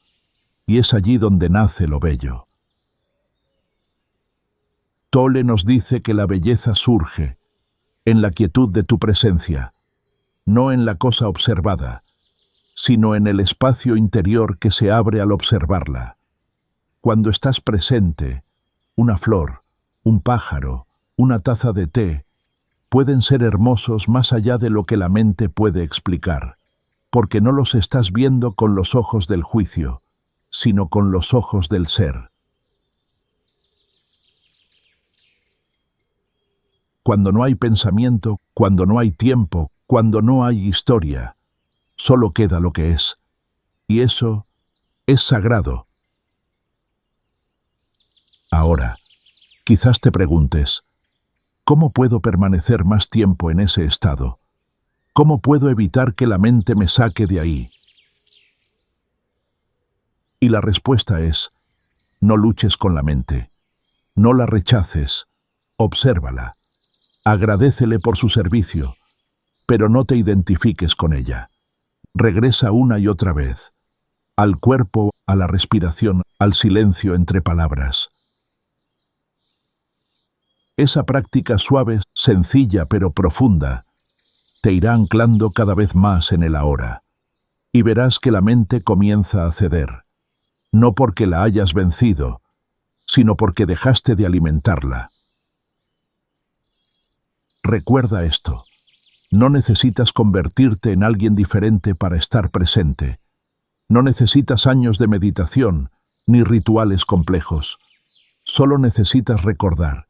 y es allí donde nace lo bello. Tolle nos dice que la belleza surge en la quietud de tu presencia, no en la cosa observada, sino en el espacio interior que se abre al observarla. Cuando estás presente, una flor, un pájaro, una taza de té, pueden ser hermosos más allá de lo que la mente puede explicar, porque no los estás viendo con los ojos del juicio, sino con los ojos del ser. Cuando no hay pensamiento, cuando no hay tiempo, cuando no hay historia, solo queda lo que es. Y eso es sagrado. Ahora, quizás te preguntes, ¿cómo puedo permanecer más tiempo en ese estado? ¿Cómo puedo evitar que la mente me saque de ahí? Y la respuesta es, no luches con la mente, no la rechaces, obsérvala, agradécele por su servicio, pero no te identifiques con ella. Regresa una y otra vez, al cuerpo, a la respiración, al silencio entre palabras. Esa práctica suave, sencilla pero profunda, te irá anclando cada vez más en el ahora, y verás que la mente comienza a ceder, no porque la hayas vencido, sino porque dejaste de alimentarla. Recuerda esto. No necesitas convertirte en alguien diferente para estar presente. No necesitas años de meditación, ni rituales complejos. Solo necesitas recordar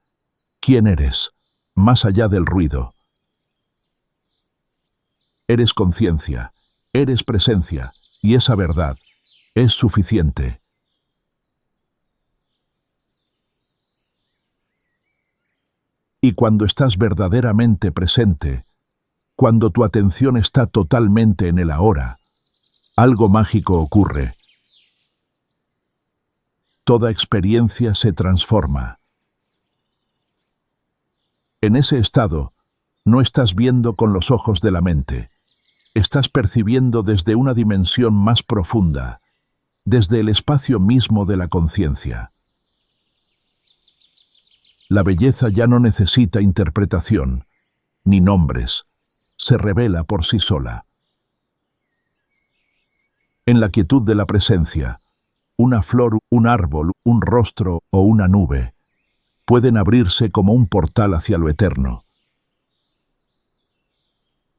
quién eres, más allá del ruido. Eres conciencia, eres presencia, y esa verdad es suficiente. Y cuando estás verdaderamente presente, cuando tu atención está totalmente en el ahora, algo mágico ocurre. Toda experiencia se transforma. En ese estado, no estás viendo con los ojos de la mente, estás percibiendo desde una dimensión más profunda, desde el espacio mismo de la conciencia. La belleza ya no necesita interpretación, ni nombres, se revela por sí sola. En la quietud de la presencia, una flor, un árbol, un rostro o una nube pueden abrirse como un portal hacia lo eterno.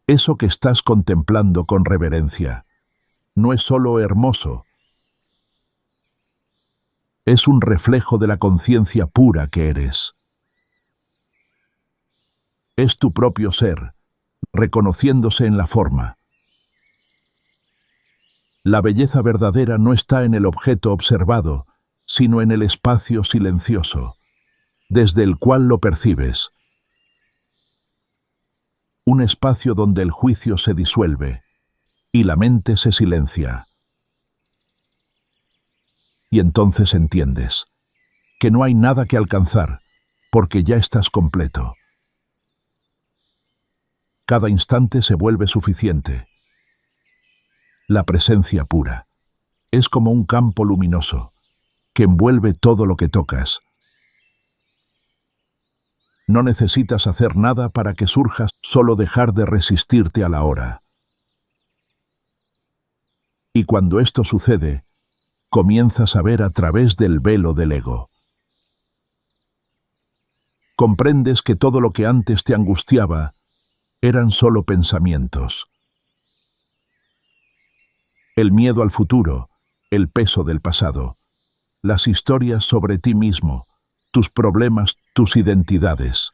Eso que estás contemplando con reverencia no es solo hermoso, es un reflejo de la conciencia pura que eres. Es tu propio ser, reconociéndose en la forma. La belleza verdadera no está en el objeto observado, sino en el espacio silencioso, desde el cual lo percibes. Un espacio donde el juicio se disuelve y la mente se silencia. Y entonces entiendes que no hay nada que alcanzar, porque ya estás completo. Cada instante se vuelve suficiente. La presencia pura es como un campo luminoso que envuelve todo lo que tocas. No necesitas hacer nada para que surjas, solo dejar de resistirte a la hora. Y cuando esto sucede, comienzas a ver a través del velo del ego. Comprendes que todo lo que antes te angustiaba eran solo pensamientos. El miedo al futuro, el peso del pasado, las historias sobre ti mismo, tus problemas, tus identidades.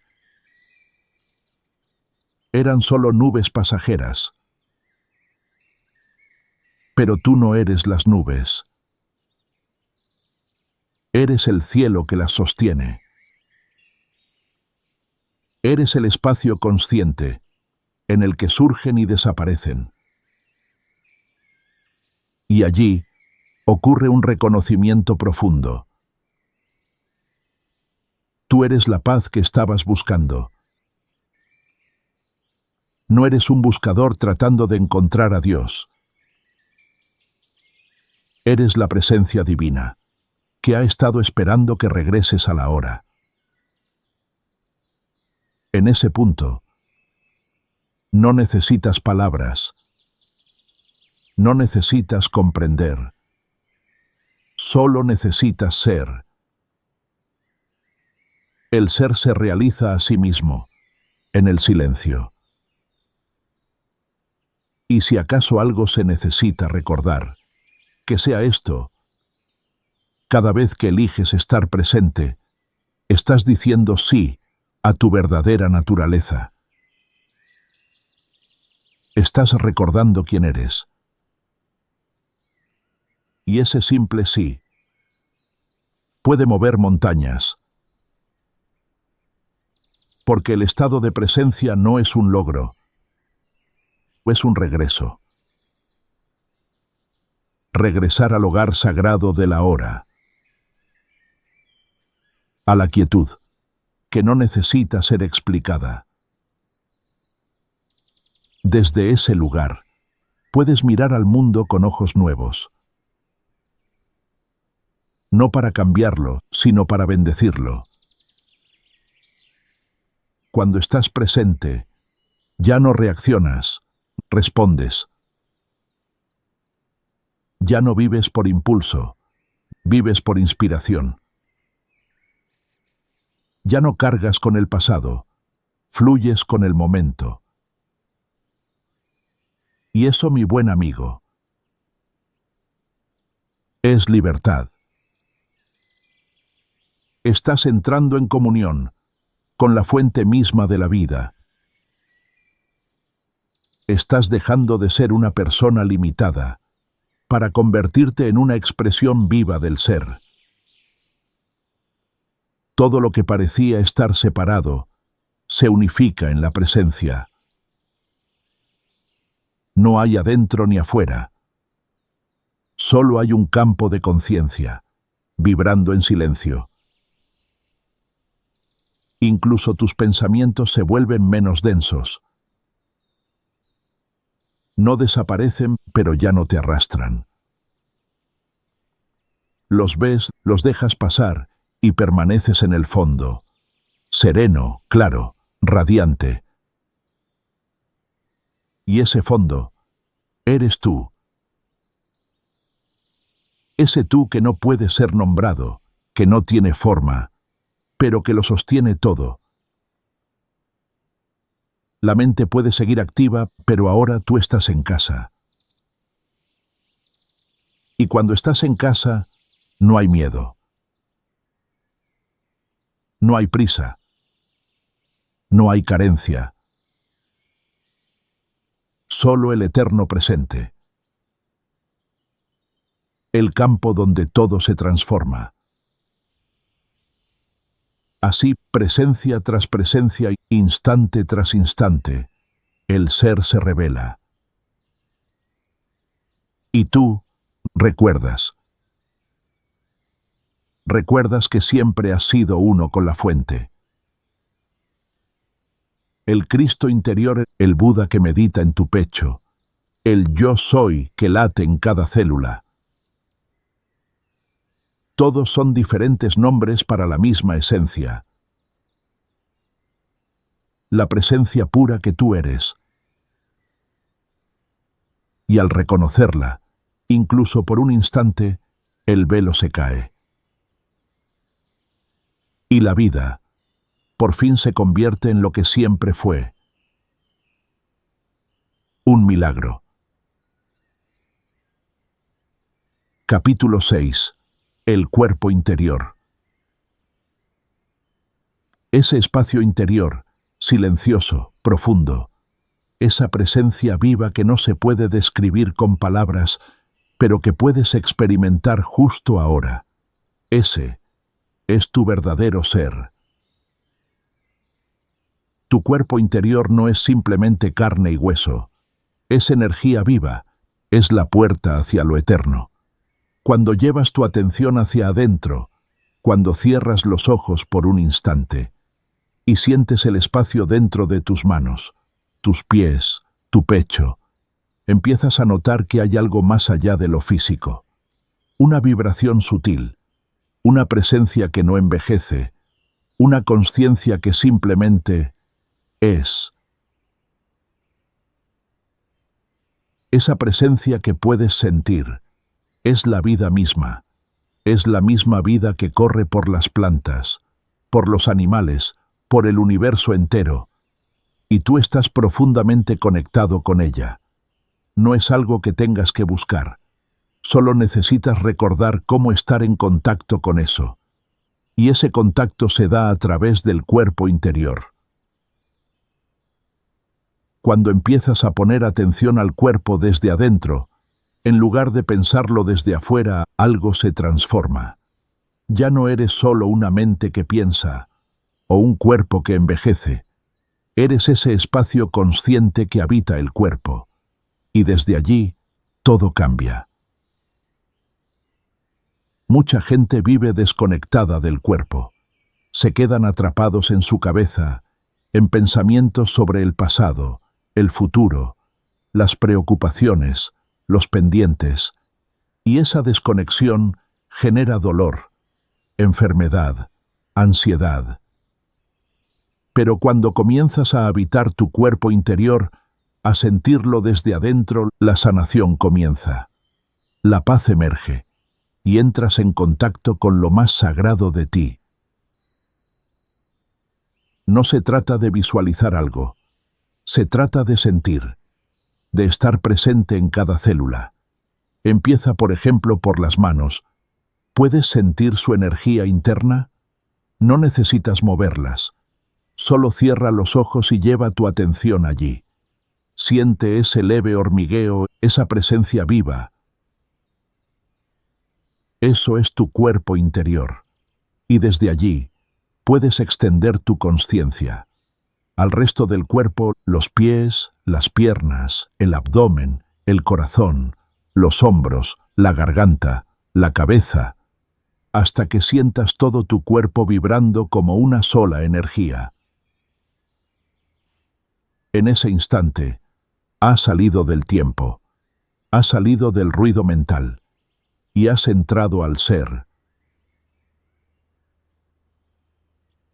Eran solo nubes pasajeras. Pero tú no eres las nubes. Eres el cielo que las sostiene. Eres el espacio consciente en el que surgen y desaparecen. Y allí ocurre un reconocimiento profundo. Tú eres la paz que estabas buscando. No eres un buscador tratando de encontrar a Dios. Eres la presencia divina, que ha estado esperando que regreses a la hora. En ese punto, no necesitas palabras, no necesitas comprender, solo necesitas ser. El ser se realiza a sí mismo, en el silencio. Y si acaso algo se necesita recordar, que sea esto: cada vez que eliges estar presente, estás diciendo sí a tu verdadera naturaleza. Estás recordando quién eres. Y ese simple sí puede mover montañas, porque el estado de presencia no es un logro, es un regreso. Regresar al hogar sagrado de la hora, a la quietud, que no necesita ser explicada. Desde ese lugar, puedes mirar al mundo con ojos nuevos. No para cambiarlo, sino para bendecirlo. Cuando estás presente, ya no reaccionas, respondes. Ya no vives por impulso, vives por inspiración. Ya no cargas con el pasado, fluyes con el momento. Y eso, mi buen amigo, es libertad. Estás entrando en comunión con la fuente misma de la vida. Estás dejando de ser una persona limitada para convertirte en una expresión viva del ser. Todo lo que parecía estar separado se unifica en la presencia. No hay adentro ni afuera. Solo hay un campo de conciencia, vibrando en silencio. Incluso tus pensamientos se vuelven menos densos. No desaparecen, pero ya no te arrastran. Los ves, los dejas pasar y permaneces en el fondo, sereno, claro, radiante. Y ese fondo, eres tú. Ese tú que no puede ser nombrado, que no tiene forma, pero que lo sostiene todo. La mente puede seguir activa, pero ahora tú estás en casa. Y cuando estás en casa, no hay miedo. No hay prisa. No hay carencia. Solo el eterno presente. El campo donde todo se transforma. Así, presencia tras presencia, instante tras instante, el ser se revela. Y tú recuerdas. Recuerdas que siempre has sido uno con la fuente. El Cristo interior, el Buda que medita en tu pecho, el yo soy que late en cada célula. Todos son diferentes nombres para la misma esencia. La presencia pura que tú eres. Y al reconocerla, incluso por un instante, el velo se cae. Y la vida, por fin se convierte en lo que siempre fue. Un milagro. Capítulo 6. El cuerpo interior. Ese espacio interior, silencioso, profundo, esa presencia viva que no se puede describir con palabras, pero que puedes experimentar justo ahora. Ese es tu verdadero ser. Tu cuerpo interior no es simplemente carne y hueso, es energía viva, es la puerta hacia lo eterno. Cuando llevas tu atención hacia adentro, cuando cierras los ojos por un instante y sientes el espacio dentro de tus manos, tus pies, tu pecho, empiezas a notar que hay algo más allá de lo físico. Una vibración sutil, una presencia que no envejece, una conciencia que simplemente es. Esa presencia que puedes sentir es la vida misma, es la misma vida que corre por las plantas, por los animales, por el universo entero, y tú estás profundamente conectado con ella. No es algo que tengas que buscar, solo necesitas recordar cómo estar en contacto con eso, y ese contacto se da a través del cuerpo interior. Cuando empiezas a poner atención al cuerpo desde adentro, en lugar de pensarlo desde afuera, algo se transforma. Ya no eres solo una mente que piensa, o un cuerpo que envejece. Eres ese espacio consciente que habita el cuerpo. Y desde allí, todo cambia. Mucha gente vive desconectada del cuerpo. Se quedan atrapados en su cabeza, en pensamientos sobre el pasado, el futuro, las preocupaciones, los pendientes, y esa desconexión genera dolor, enfermedad, ansiedad. Pero cuando comienzas a habitar tu cuerpo interior, a sentirlo desde adentro, la sanación comienza. La paz emerge, y entras en contacto con lo más sagrado de ti. No se trata de visualizar algo, se trata de sentir, de estar presente en cada célula. Empieza, por ejemplo, por las manos. ¿Puedes sentir su energía interna? No necesitas moverlas. Solo cierra los ojos y lleva tu atención allí. Siente ese leve hormigueo, esa presencia viva. Eso es tu cuerpo interior. Y desde allí, puedes extender tu consciencia al resto del cuerpo, los pies, las piernas, el abdomen, el corazón, los hombros, la garganta, la cabeza, hasta que sientas todo tu cuerpo vibrando como una sola energía. En ese instante, has salido del tiempo, has salido del ruido mental y has entrado al ser.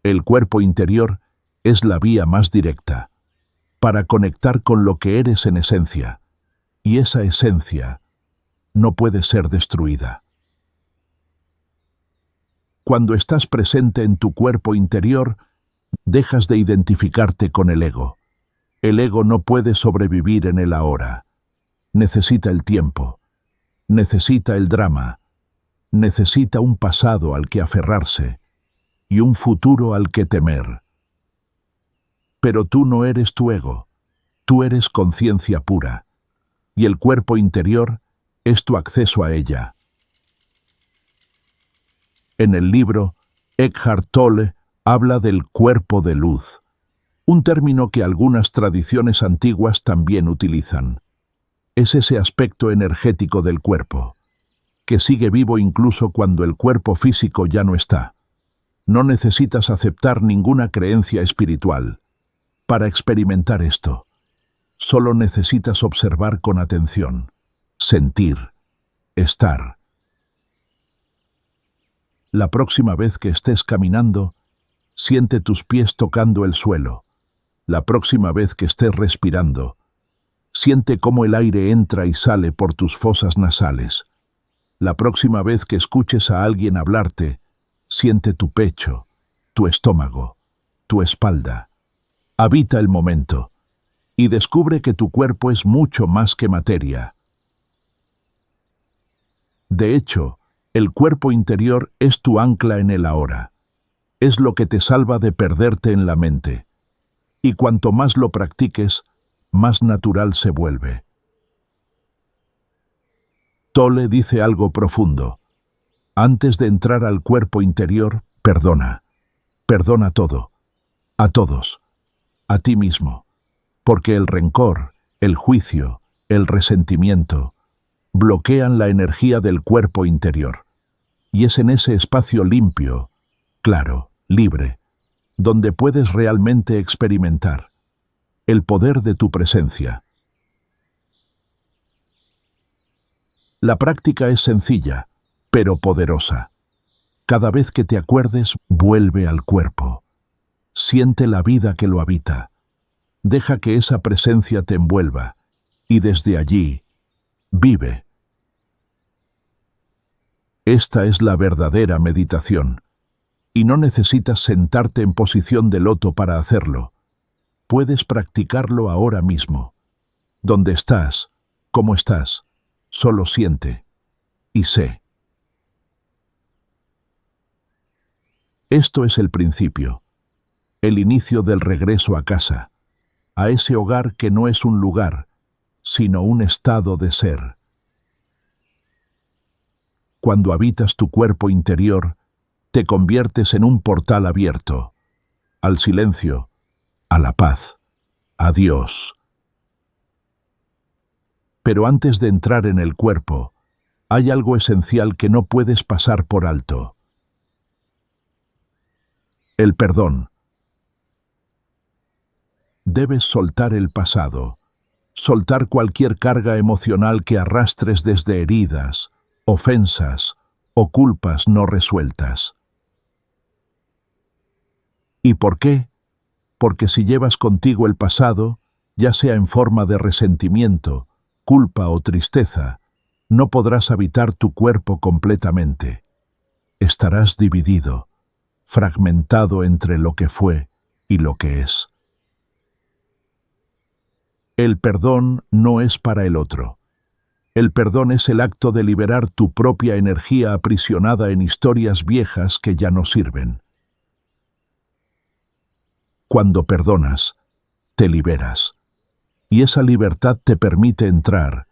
El cuerpo interior es la vía más directa para conectar con lo que eres en esencia, y esa esencia no puede ser destruida. Cuando estás presente en tu cuerpo interior, dejas de identificarte con el ego. El ego no puede sobrevivir en el ahora. Necesita el tiempo, necesita el drama, necesita un pasado al que aferrarse y un futuro al que temer. Pero tú no eres tu ego, tú eres conciencia pura, y el cuerpo interior es tu acceso a ella. En el libro, Eckhart Tolle habla del cuerpo de luz, un término que algunas tradiciones antiguas también utilizan. Es ese aspecto energético del cuerpo, que sigue vivo incluso cuando el cuerpo físico ya no está. No necesitas aceptar ninguna creencia espiritual para experimentar esto. Solo necesitas observar con atención, sentir, estar. La próxima vez que estés caminando, siente tus pies tocando el suelo. La próxima vez que estés respirando, siente cómo el aire entra y sale por tus fosas nasales. La próxima vez que escuches a alguien hablarte, siente tu pecho, tu estómago, tu espalda. Habita el momento y descubre que tu cuerpo es mucho más que materia. De hecho, el cuerpo interior es tu ancla en el ahora. Es lo que te salva de perderte en la mente. Y cuanto más lo practiques, más natural se vuelve. Tolle dice algo profundo. Antes de entrar al cuerpo interior, perdona. Perdona todo. A todos. A ti mismo. Porque el rencor, el juicio, el resentimiento, bloquean la energía del cuerpo interior. Y es en ese espacio limpio, claro, libre, donde puedes realmente experimentar el poder de tu presencia. La práctica es sencilla, pero poderosa. Cada vez que te acuerdes, vuelve al cuerpo. Siente la vida que lo habita. Deja que esa presencia te envuelva, y desde allí, vive. Esta es la verdadera meditación, y no necesitas sentarte en posición de loto para hacerlo. Puedes practicarlo ahora mismo. Donde estás, cómo estás, solo siente y sé. Esto es el principio, el inicio del regreso a casa, a ese hogar que no es un lugar, sino un estado de ser. Cuando habitas tu cuerpo interior, te conviertes en un portal abierto, al silencio, a la paz, a Dios. Pero antes de entrar en el cuerpo, hay algo esencial que no puedes pasar por alto. El perdón. Debes soltar el pasado, soltar cualquier carga emocional que arrastres desde heridas, ofensas o culpas no resueltas. ¿Y por qué? Porque si llevas contigo el pasado, ya sea en forma de resentimiento, culpa o tristeza, no podrás habitar tu cuerpo completamente. Estarás dividido, fragmentado entre lo que fue y lo que es. El perdón no es para el otro. El perdón es el acto de liberar tu propia energía aprisionada en historias viejas que ya no sirven. Cuando perdonas, te liberas, y esa libertad te permite entrar,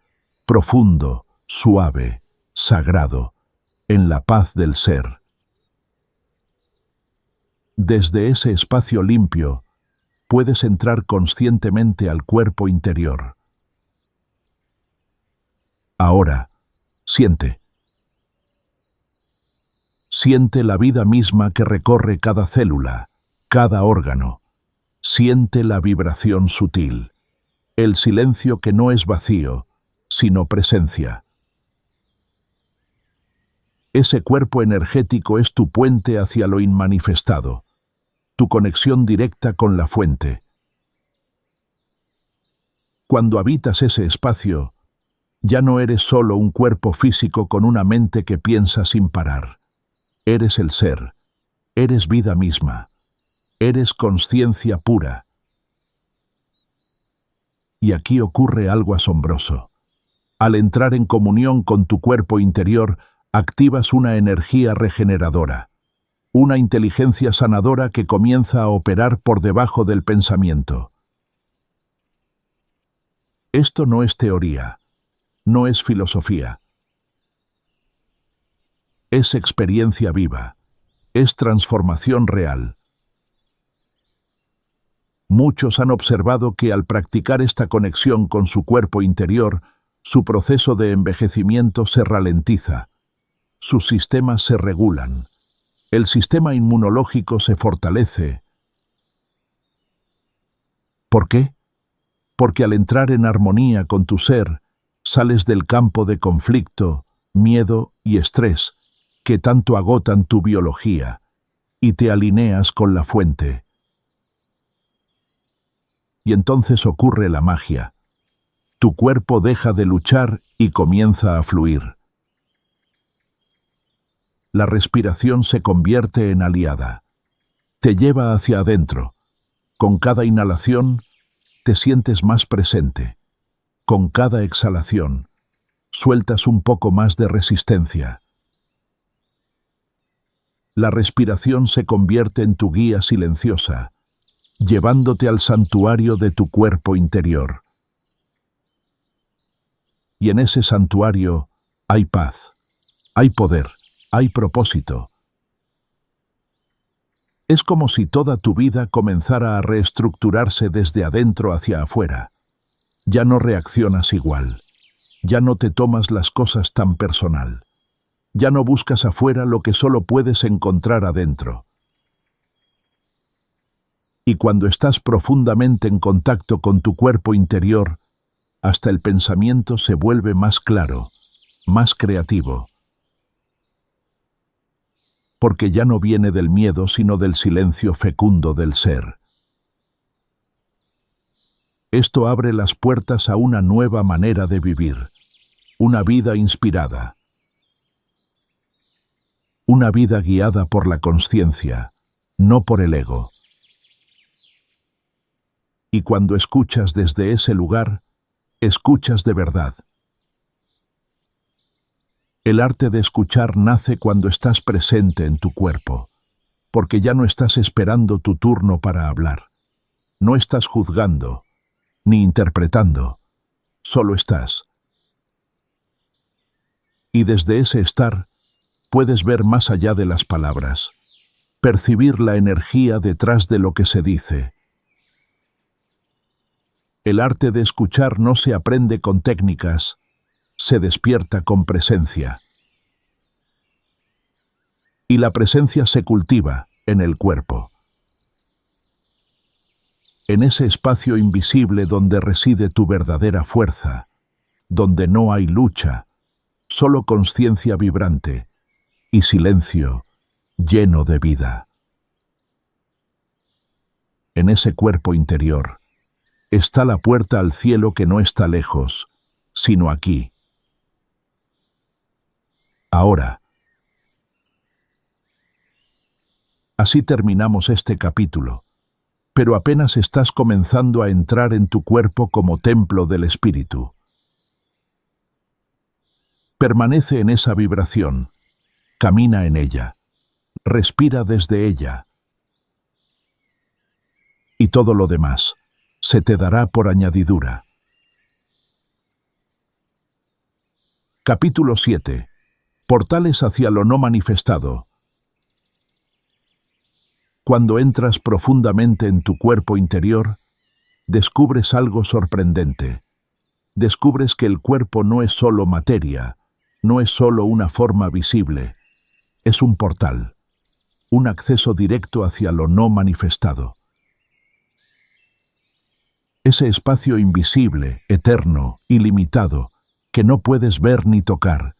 profundo, suave, sagrado, en la paz del ser. Desde ese espacio limpio, puedes entrar conscientemente al cuerpo interior. Ahora, siente. Siente la vida misma que recorre cada célula, cada órgano. Siente la vibración sutil, el silencio que no es vacío, sino presencia. Ese cuerpo energético es tu puente hacia lo inmanifestado, tu conexión directa con la fuente. Cuando habitas ese espacio, ya no eres solo un cuerpo físico con una mente que piensa sin parar. Eres el ser, eres vida misma, eres consciencia pura. Y aquí ocurre algo asombroso. Al entrar en comunión con tu cuerpo interior, activas una energía regeneradora, una inteligencia sanadora que comienza a operar por debajo del pensamiento. Esto no es teoría, no es filosofía. Es experiencia viva, es transformación real. Muchos han observado que al practicar esta conexión con su cuerpo interior, su proceso de envejecimiento se ralentiza, sus sistemas se regulan, el sistema inmunológico se fortalece. ¿Por qué? Porque al entrar en armonía con tu ser, sales del campo de conflicto, miedo y estrés que tanto agotan tu biología y te alineas con la fuente. Y entonces ocurre la magia. Tu cuerpo deja de luchar y comienza a fluir. La respiración se convierte en aliada. Te lleva hacia adentro. Con cada inhalación, te sientes más presente. Con cada exhalación, sueltas un poco más de resistencia. La respiración se convierte en tu guía silenciosa, llevándote al santuario de tu cuerpo interior. Y en ese santuario hay paz, hay poder, hay propósito. Es como si toda tu vida comenzara a reestructurarse desde adentro hacia afuera. Ya no reaccionas igual, ya no te tomas las cosas tan personal, ya no buscas afuera lo que solo puedes encontrar adentro. Y cuando estás profundamente en contacto con tu cuerpo interior, hasta el pensamiento se vuelve más claro, más creativo. Porque ya no viene del miedo, sino del silencio fecundo del ser. Esto abre las puertas a una nueva manera de vivir, una vida inspirada, una vida guiada por la consciencia, no por el ego. Y cuando escuchas desde ese lugar, escuchas de verdad. El arte de escuchar nace cuando estás presente en tu cuerpo, porque ya no estás esperando tu turno para hablar. No estás juzgando, ni interpretando, solo estás. Y desde ese estar, puedes ver más allá de las palabras, percibir la energía detrás de lo que se dice. El arte de escuchar no se aprende con técnicas, se despierta con presencia. Y la presencia se cultiva en el cuerpo. En ese espacio invisible donde reside tu verdadera fuerza, donde no hay lucha, solo consciencia vibrante y silencio lleno de vida. En ese cuerpo interior está la puerta al cielo que no está lejos, sino aquí. Ahora. Así terminamos este capítulo, pero apenas estás comenzando a entrar en tu cuerpo como templo del espíritu. Permanece en esa vibración, camina en ella, respira desde ella, y todo lo demás se te dará por añadidura. Capítulo 7. Portales hacia lo no manifestado. Cuando entras profundamente en tu cuerpo interior, descubres algo sorprendente. Descubres que el cuerpo no es solo materia, no es solo una forma visible, es un portal, un acceso directo hacia lo no manifestado. Ese espacio invisible, eterno, ilimitado, que no puedes ver ni tocar,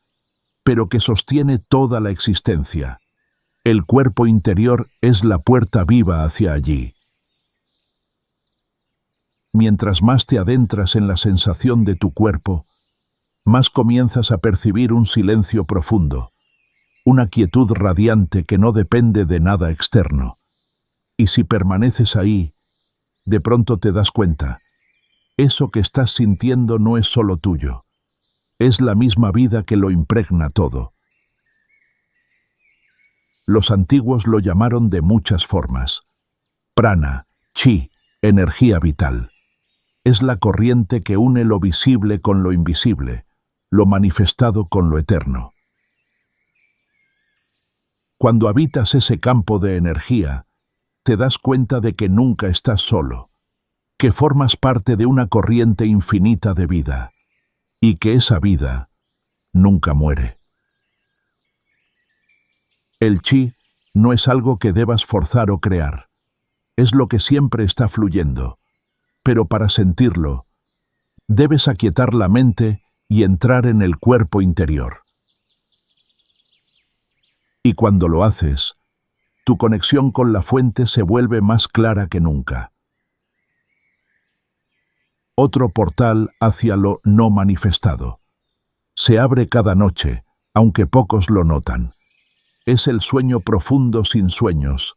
pero que sostiene toda la existencia. El cuerpo interior es la puerta viva hacia allí. Mientras más te adentras en la sensación de tu cuerpo, más comienzas a percibir un silencio profundo, una quietud radiante que no depende de nada externo. Y si permaneces ahí, de pronto te das cuenta, eso que estás sintiendo no es solo tuyo, es la misma vida que lo impregna todo. Los antiguos lo llamaron de muchas formas. Prana, chi, energía vital. Es la corriente que une lo visible con lo invisible, lo manifestado con lo eterno. Cuando habitas ese campo de energía, te das cuenta de que nunca estás solo, que formas parte de una corriente infinita de vida, y que esa vida nunca muere. El chi no es algo que debas forzar o crear, es lo que siempre está fluyendo, pero para sentirlo, debes aquietar la mente y entrar en el cuerpo interior. Y cuando lo haces, tu conexión con la fuente se vuelve más clara que nunca. Otro portal hacia lo no manifestado. Se abre cada noche, aunque pocos lo notan. Es el sueño profundo sin sueños,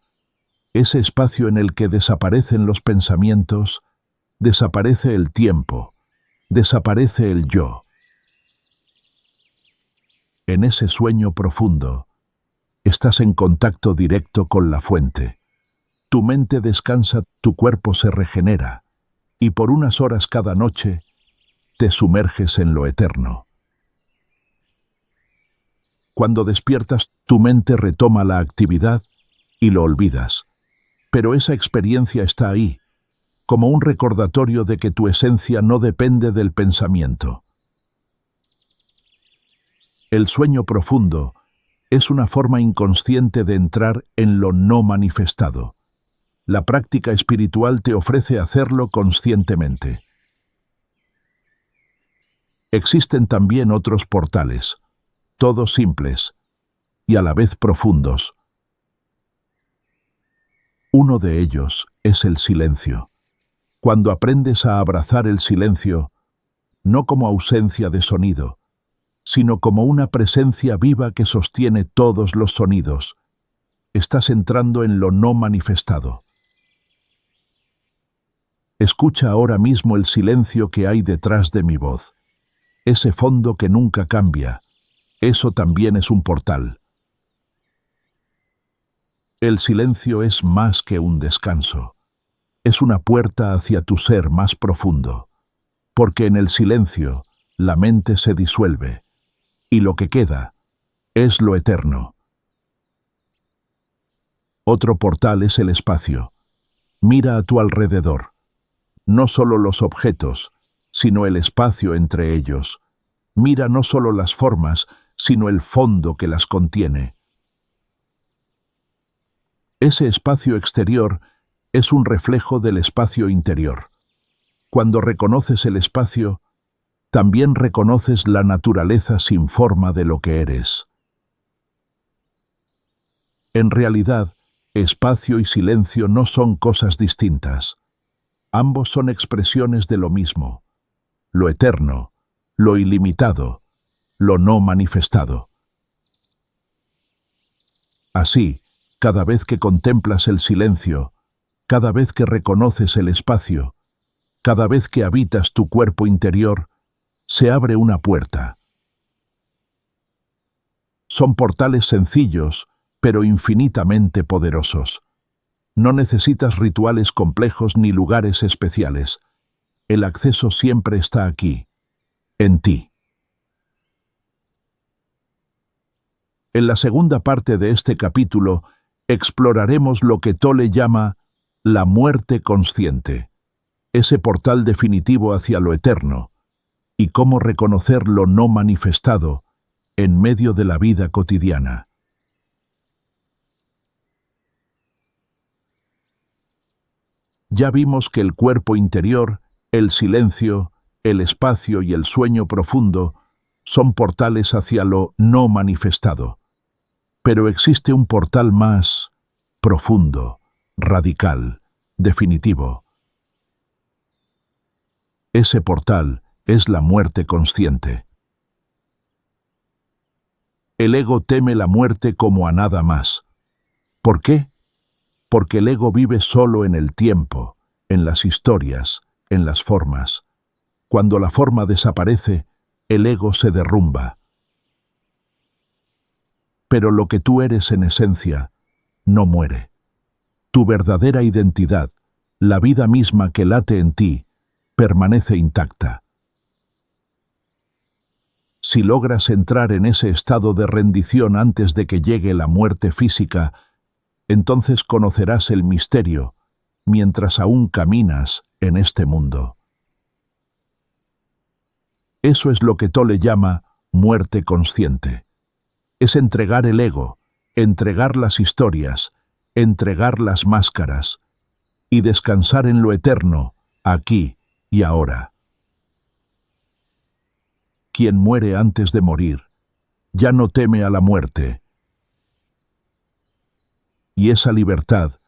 ese espacio en el que desaparecen los pensamientos, desaparece el tiempo, desaparece el yo. En ese sueño profundo, estás en contacto directo con la fuente. Tu mente descansa, tu cuerpo se regenera, y por unas horas cada noche te sumerges en lo eterno. Cuando despiertas, tu mente retoma la actividad y lo olvidas, pero esa experiencia está ahí, como un recordatorio de que tu esencia no depende del pensamiento. El sueño profundo es una forma inconsciente de entrar en lo no manifestado. La práctica espiritual te ofrece hacerlo conscientemente. Existen también otros portales, todos simples y a la vez profundos. Uno de ellos es el silencio. Cuando aprendes a abrazar el silencio, no como ausencia de sonido, sino como una presencia viva que sostiene todos los sonidos, estás entrando en lo no manifestado. Escucha ahora mismo el silencio que hay detrás de mi voz, ese fondo que nunca cambia. Eso también es un portal. El silencio es más que un descanso. Es una puerta hacia tu ser más profundo, porque en el silencio la mente se disuelve, y lo que queda es lo eterno. Otro portal es el espacio. Mira a tu alrededor. No solo los objetos, sino el espacio entre ellos. Mira no solo las formas, sino el fondo que las contiene. Ese espacio exterior es un reflejo del espacio interior. Cuando reconoces el espacio, también reconoces la naturaleza sin forma de lo que eres. En realidad, espacio y silencio no son cosas distintas. Ambos son expresiones de lo mismo, lo eterno, lo ilimitado, lo no manifestado. Así, cada vez que contemplas el silencio, cada vez que reconoces el espacio, cada vez que habitas tu cuerpo interior, se abre una puerta. Son portales sencillos, pero infinitamente poderosos. No necesitas rituales complejos ni lugares especiales. El acceso siempre está aquí, en ti. En la segunda parte de este capítulo, exploraremos lo que Tolle llama la muerte consciente, ese portal definitivo hacia lo eterno, y cómo reconocer lo no manifestado en medio de la vida cotidiana. Ya vimos que el cuerpo interior, el silencio, el espacio y el sueño profundo son portales hacia lo no manifestado. Pero existe un portal más profundo, radical, definitivo. Ese portal es la muerte consciente. El ego teme la muerte como a nada más. ¿Por qué? Porque el ego vive solo en el tiempo, en las historias, en las formas. Cuando la forma desaparece, el ego se derrumba. Pero lo que tú eres en esencia no muere. Tu verdadera identidad, la vida misma que late en ti, permanece intacta. Si logras entrar en ese estado de rendición antes de que llegue la muerte física, entonces conocerás el misterio mientras aún caminas en este mundo. Eso es lo que Tolle llama muerte consciente. Es entregar el ego, entregar las historias, entregar las máscaras y descansar en lo eterno, aquí y ahora. Quien muere antes de morir, ya no teme a la muerte. Y esa libertad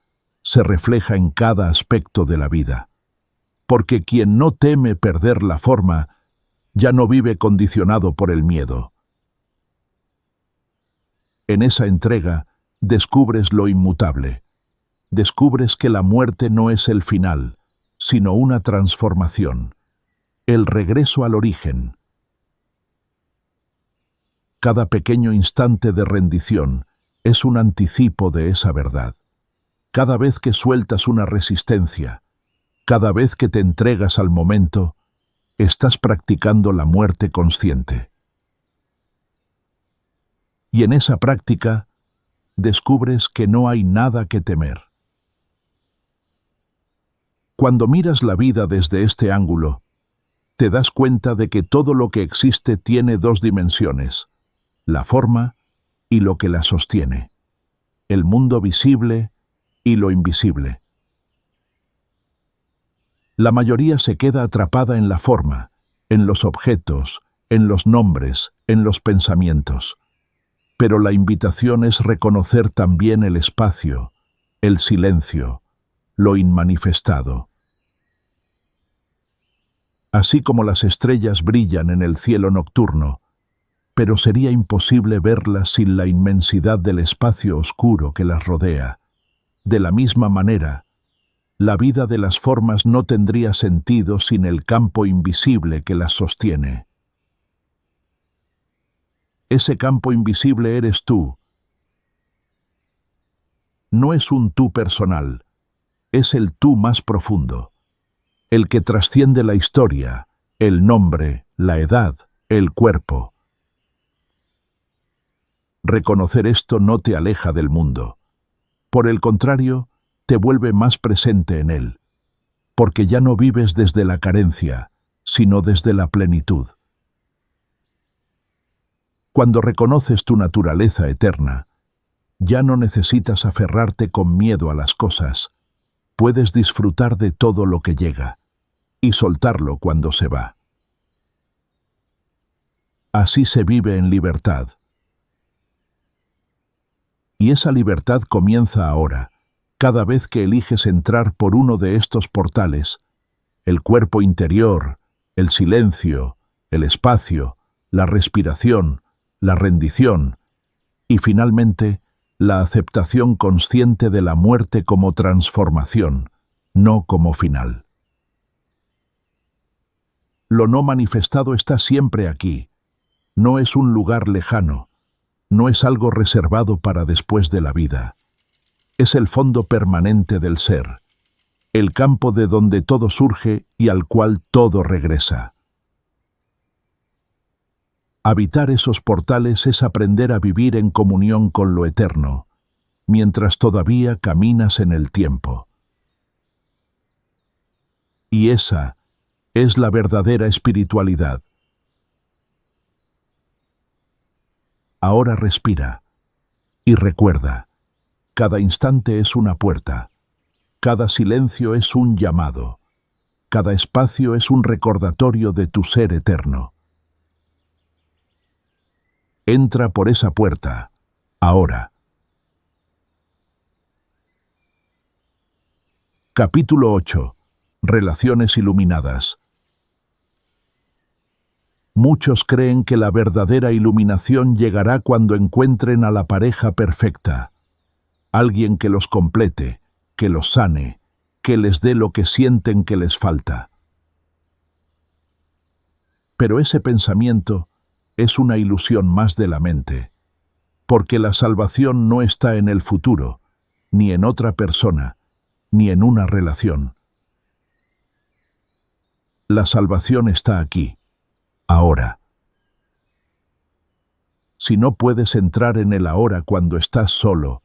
se refleja en cada aspecto de la vida. Porque quien no teme perder la forma, ya no vive condicionado por el miedo. En esa entrega, descubres lo inmutable. Descubres que la muerte no es el final, sino una transformación, el regreso al origen. Cada pequeño instante de rendición es un anticipo de esa verdad. Cada vez que sueltas una resistencia, cada vez que te entregas al momento, estás practicando la muerte consciente. Y en esa práctica, descubres que no hay nada que temer. Cuando miras la vida desde este ángulo, te das cuenta de que todo lo que existe tiene dos dimensiones, la forma y lo que la sostiene, el mundo visible y lo invisible. La mayoría se queda atrapada en la forma, en los objetos, en los nombres, en los pensamientos. Pero la invitación es reconocer también el espacio, el silencio, lo inmanifestado. Así como las estrellas brillan en el cielo nocturno, pero sería imposible verlas sin la inmensidad del espacio oscuro que las rodea. De la misma manera, la vida de las formas no tendría sentido sin el campo invisible que las sostiene. Ese campo invisible eres tú. No es un tú personal, es el tú más profundo, el que trasciende la historia, el nombre, la edad, el cuerpo. Reconocer esto no te aleja del mundo. Por el contrario, te vuelve más presente en él, porque ya no vives desde la carencia, sino desde la plenitud. Cuando reconoces tu naturaleza eterna, ya no necesitas aferrarte con miedo a las cosas, puedes disfrutar de todo lo que llega y soltarlo cuando se va. Así se vive en libertad. Y esa libertad comienza ahora, cada vez que eliges entrar por uno de estos portales, el cuerpo interior, el silencio, el espacio, la respiración, la rendición y finalmente la aceptación consciente de la muerte como transformación, no como final. Lo no manifestado está siempre aquí, no es un lugar lejano, no es algo reservado para después de la vida. Es el fondo permanente del ser, el campo de donde todo surge y al cual todo regresa. Habitar esos portales es aprender a vivir en comunión con lo eterno, mientras todavía caminas en el tiempo. Y esa es la verdadera espiritualidad. Ahora respira y recuerda, cada instante es una puerta, cada silencio es un llamado, cada espacio es un recordatorio de tu ser eterno. Entra por esa puerta, ahora. Capítulo 8. Relaciones iluminadas. Muchos creen que la verdadera iluminación llegará cuando encuentren a la pareja perfecta, alguien que los complete, que los sane, que les dé lo que sienten que les falta. Pero ese pensamiento es una ilusión más de la mente, porque la salvación no está en el futuro, ni en otra persona, ni en una relación. La salvación está aquí, ahora. Si no puedes entrar en el ahora cuando estás solo,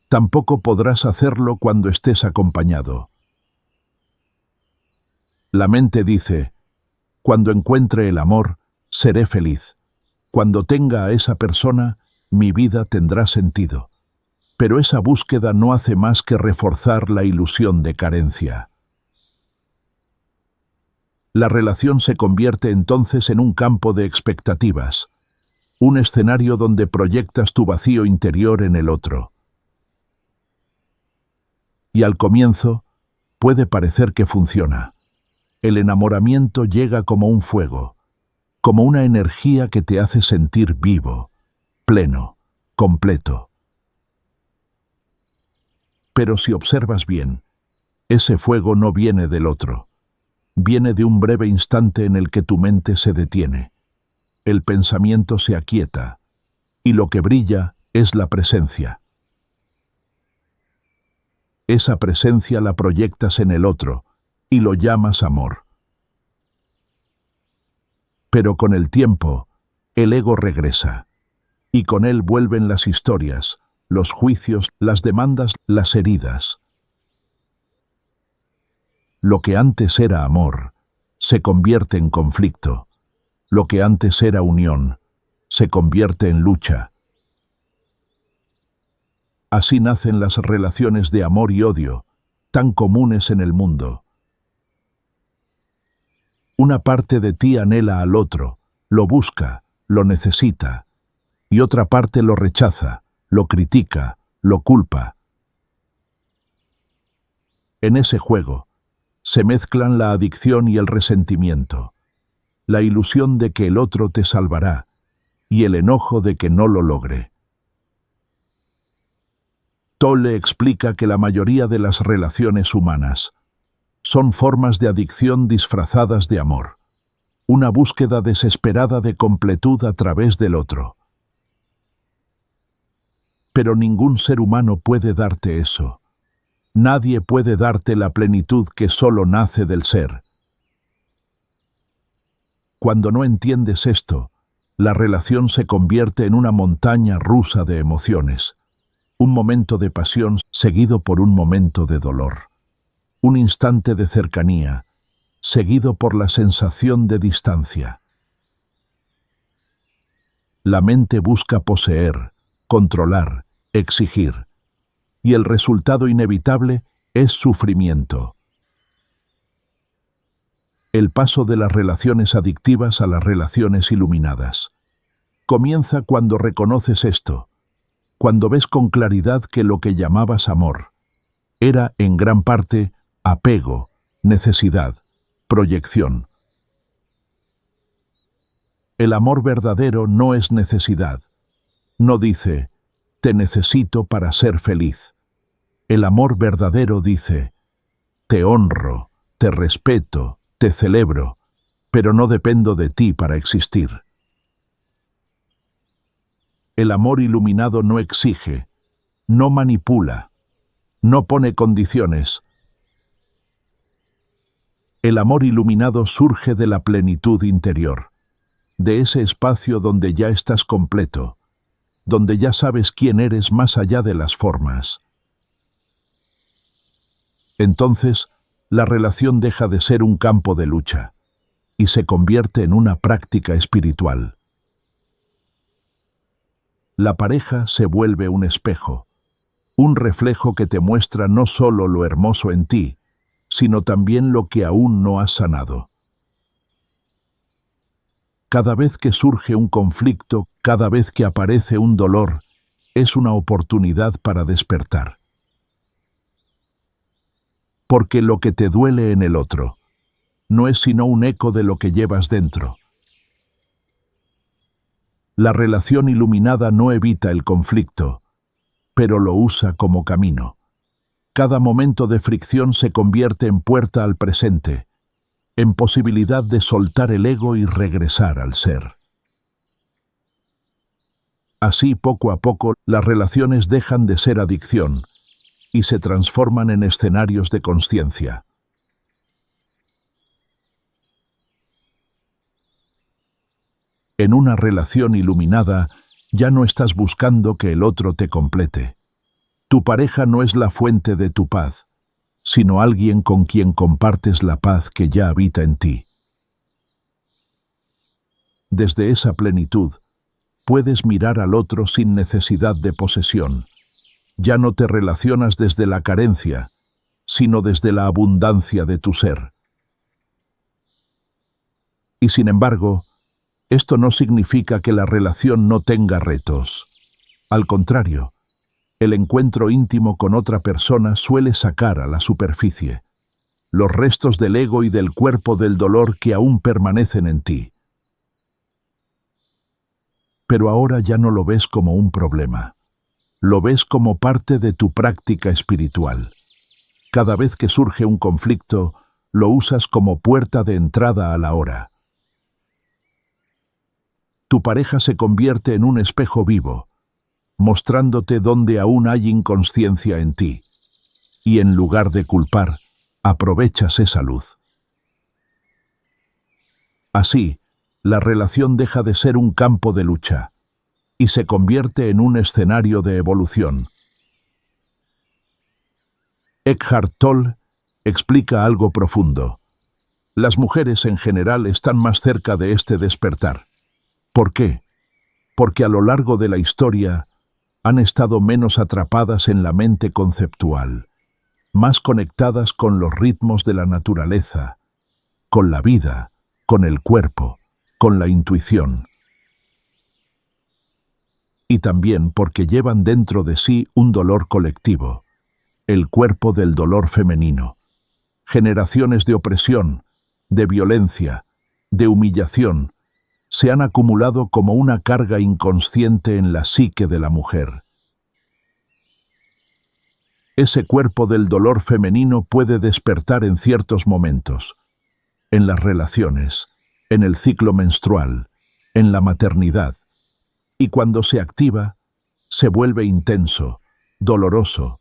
tampoco podrás hacerlo cuando estés acompañado. La mente dice, cuando encuentre el amor, seré feliz. Cuando tenga a esa persona, mi vida tendrá sentido. Pero esa búsqueda no hace más que reforzar la ilusión de carencia. La relación se convierte entonces en un campo de expectativas, un escenario donde proyectas tu vacío interior en el otro. Y al comienzo, puede parecer que funciona. El enamoramiento llega como un fuego, como una energía que te hace sentir vivo, pleno, completo. Pero si observas bien, ese fuego no viene del otro. Viene de un breve instante en el que tu mente se detiene. El pensamiento se aquieta, y lo que brilla es la presencia. Esa presencia la proyectas en el otro, y lo llamas amor. Pero con el tiempo, el ego regresa, y con él vuelven las historias, los juicios, las demandas, las heridas. Lo que antes era amor, se convierte en conflicto. Lo que antes era unión, se convierte en lucha. Así nacen las relaciones de amor y odio, tan comunes en el mundo. Una parte de ti anhela al otro, lo busca, lo necesita, y otra parte lo rechaza, lo critica, lo culpa. En ese juego, se mezclan la adicción y el resentimiento, la ilusión de que el otro te salvará y el enojo de que no lo logre. Tolle explica que la mayoría de las relaciones humanas son formas de adicción disfrazadas de amor, una búsqueda desesperada de completud a través del otro. Pero ningún ser humano puede darte eso. Nadie puede darte la plenitud que solo nace del ser. Cuando no entiendes esto, la relación se convierte en una montaña rusa de emociones. Un momento de pasión seguido por un momento de dolor. Un instante de cercanía, seguido por la sensación de distancia. La mente busca poseer, controlar, exigir, y el resultado inevitable es sufrimiento. El paso de las relaciones adictivas a las relaciones iluminadas. Comienza cuando reconoces esto, cuando ves con claridad que lo que llamabas amor era, en gran parte, apego, necesidad, proyección. El amor verdadero no es necesidad. No dice, te necesito para ser feliz. El amor verdadero dice, te honro, te respeto, te celebro, pero no dependo de ti para existir. El amor iluminado no exige, no manipula, no pone condiciones. El amor iluminado surge de la plenitud interior, de ese espacio donde ya estás completo, donde ya sabes quién eres más allá de las formas. Entonces, la relación deja de ser un campo de lucha y se convierte en una práctica espiritual. La pareja se vuelve un espejo, un reflejo que te muestra no solo lo hermoso en ti, sino también lo que aún no has sanado. Cada vez que surge un conflicto, cada vez que aparece un dolor, es una oportunidad para despertar. Porque lo que te duele en el otro no es sino un eco de lo que llevas dentro. La relación iluminada no evita el conflicto, pero lo usa como camino. Cada momento de fricción se convierte en puerta al presente, en posibilidad de soltar el ego y regresar al ser. Así, poco a poco, las relaciones dejan de ser adicción y se transforman en escenarios de consciencia. En una relación iluminada, ya no estás buscando que el otro te complete. Tu pareja no es la fuente de tu paz, sino alguien con quien compartes la paz que ya habita en ti. Desde esa plenitud, puedes mirar al otro sin necesidad de posesión. Ya no te relacionas desde la carencia, sino desde la abundancia de tu ser. Y sin embargo, esto no significa que la relación no tenga retos. Al contrario, el encuentro íntimo con otra persona suele sacar a la superficie los restos del ego y del cuerpo del dolor que aún permanecen en ti. Pero ahora ya no lo ves como un problema. Lo ves como parte de tu práctica espiritual. Cada vez que surge un conflicto, lo usas como puerta de entrada a la hora. Tu pareja se convierte en un espejo vivo, mostrándote dónde aún hay inconsciencia en ti, y en lugar de culpar, aprovechas esa luz. Así, la relación deja de ser un campo de lucha y se convierte en un escenario de evolución. Eckhart Tolle explica algo profundo. Las mujeres en general están más cerca de este despertar. ¿Por qué? Porque a lo largo de la historia han estado menos atrapadas en la mente conceptual, más conectadas con los ritmos de la naturaleza, con la vida, con el cuerpo, con la intuición. Y también porque llevan dentro de sí un dolor colectivo, el cuerpo del dolor femenino. Generaciones de opresión, de violencia, de humillación, se han acumulado como una carga inconsciente en la psique de la mujer. Ese cuerpo del dolor femenino puede despertar en ciertos momentos, en las relaciones, en el ciclo menstrual, en la maternidad, y cuando se activa, se vuelve intenso, doloroso,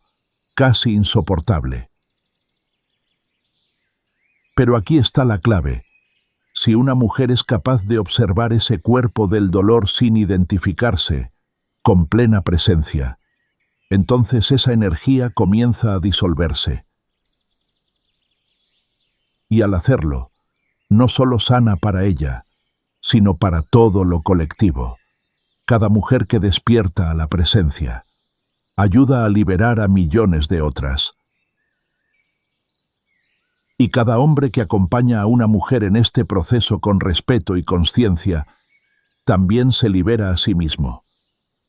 casi insoportable. Pero aquí está la clave. Si una mujer es capaz de observar ese cuerpo del dolor sin identificarse, con plena presencia, entonces esa energía comienza a disolverse. Y al hacerlo, no solo sana para ella, sino para todo lo colectivo. Cada mujer que despierta a la presencia ayuda a liberar a millones de otras. Y cada hombre que acompaña a una mujer en este proceso con respeto y consciencia, también se libera a sí mismo,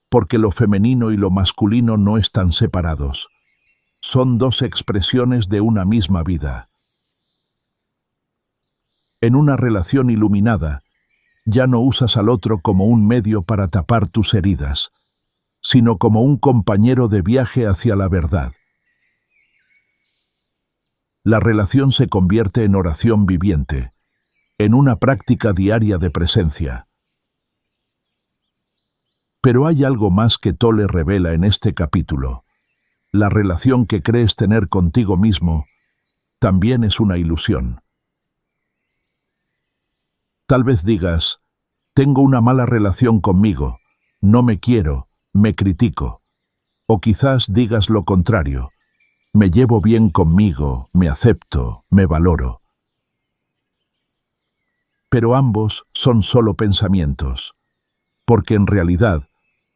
porque lo femenino y lo masculino no están separados. Son dos expresiones de una misma vida. En una relación iluminada, ya no usas al otro como un medio para tapar tus heridas, sino como un compañero de viaje hacia la verdad. La relación se convierte en oración viviente, en una práctica diaria de presencia. Pero hay algo más que Tolle revela en este capítulo. La relación que crees tener contigo mismo también es una ilusión. Tal vez digas, tengo una mala relación conmigo, no me quiero, me critico. O quizás digas lo contrario, me llevo bien conmigo, me acepto, me valoro. Pero ambos son solo pensamientos, porque en realidad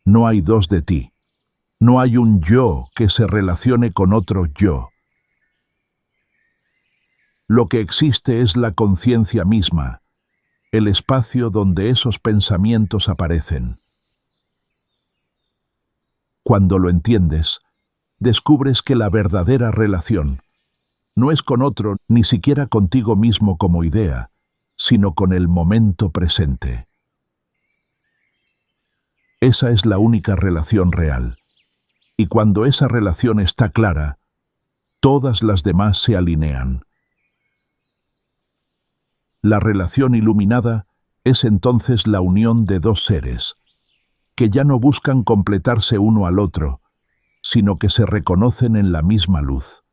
no hay dos de ti. No hay un yo que se relacione con otro yo. Lo que existe es la conciencia misma, el espacio donde esos pensamientos aparecen. Cuando lo entiendes, descubres que la verdadera relación no es con otro, ni siquiera contigo mismo como idea, sino con el momento presente. Esa es la única relación real. Y cuando esa relación está clara, todas las demás se alinean. La relación iluminada es entonces la unión de dos seres, que ya no buscan completarse uno al otro, sino que se reconocen en la misma luz.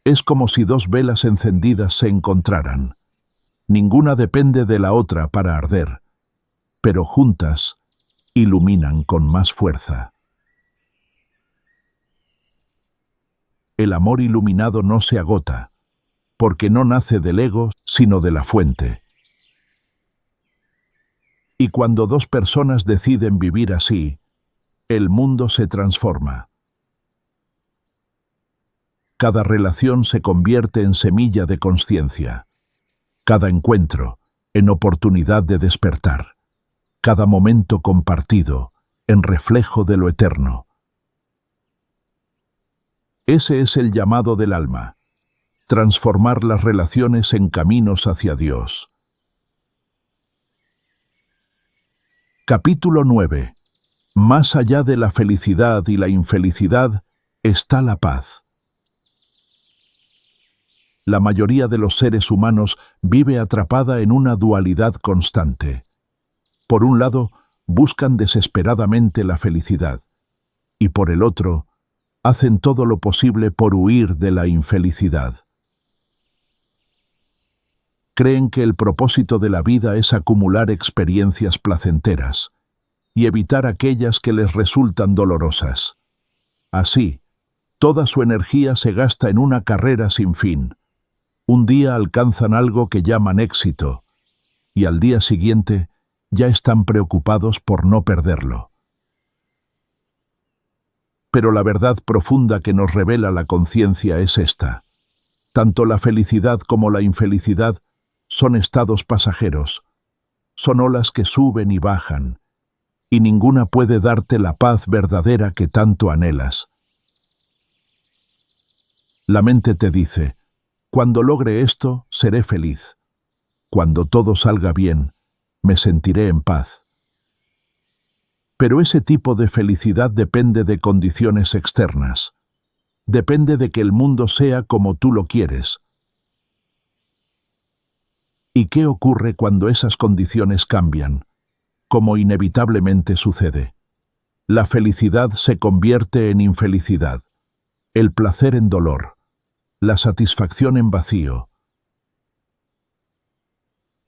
Es como si dos velas encendidas se encontraran. Ninguna depende de la otra para arder, pero juntas iluminan con más fuerza. El amor iluminado no se agota, porque no nace del ego, sino de la fuente. Y cuando dos personas deciden vivir así, el mundo se transforma. Cada relación se convierte en semilla de consciencia. Cada encuentro, en oportunidad de despertar. Cada momento compartido, en reflejo de lo eterno. Ese es el llamado del alma. Transformar las relaciones en caminos hacia Dios. Capítulo 9. Más allá de la felicidad y la infelicidad está la paz. La mayoría de los seres humanos vive atrapada en una dualidad constante. Por un lado, buscan desesperadamente la felicidad, y por el otro, hacen todo lo posible por huir de la infelicidad. Creen que el propósito de la vida es acumular experiencias placenteras y evitar aquellas que les resultan dolorosas. Así, toda su energía se gasta en una carrera sin fin. Un día alcanzan algo que llaman éxito, y al día siguiente ya están preocupados por no perderlo. Pero la verdad profunda que nos revela la conciencia es esta. Tanto la felicidad como la infelicidad son estados pasajeros, son olas que suben y bajan, y ninguna puede darte la paz verdadera que tanto anhelas. La mente te dice, cuando logre esto, seré feliz. Cuando todo salga bien, me sentiré en paz. Pero ese tipo de felicidad depende de condiciones externas. Depende de que el mundo sea como tú lo quieres. ¿Y qué ocurre cuando esas condiciones cambian? Como inevitablemente sucede. La felicidad se convierte en infelicidad, el placer en dolor, la satisfacción en vacío.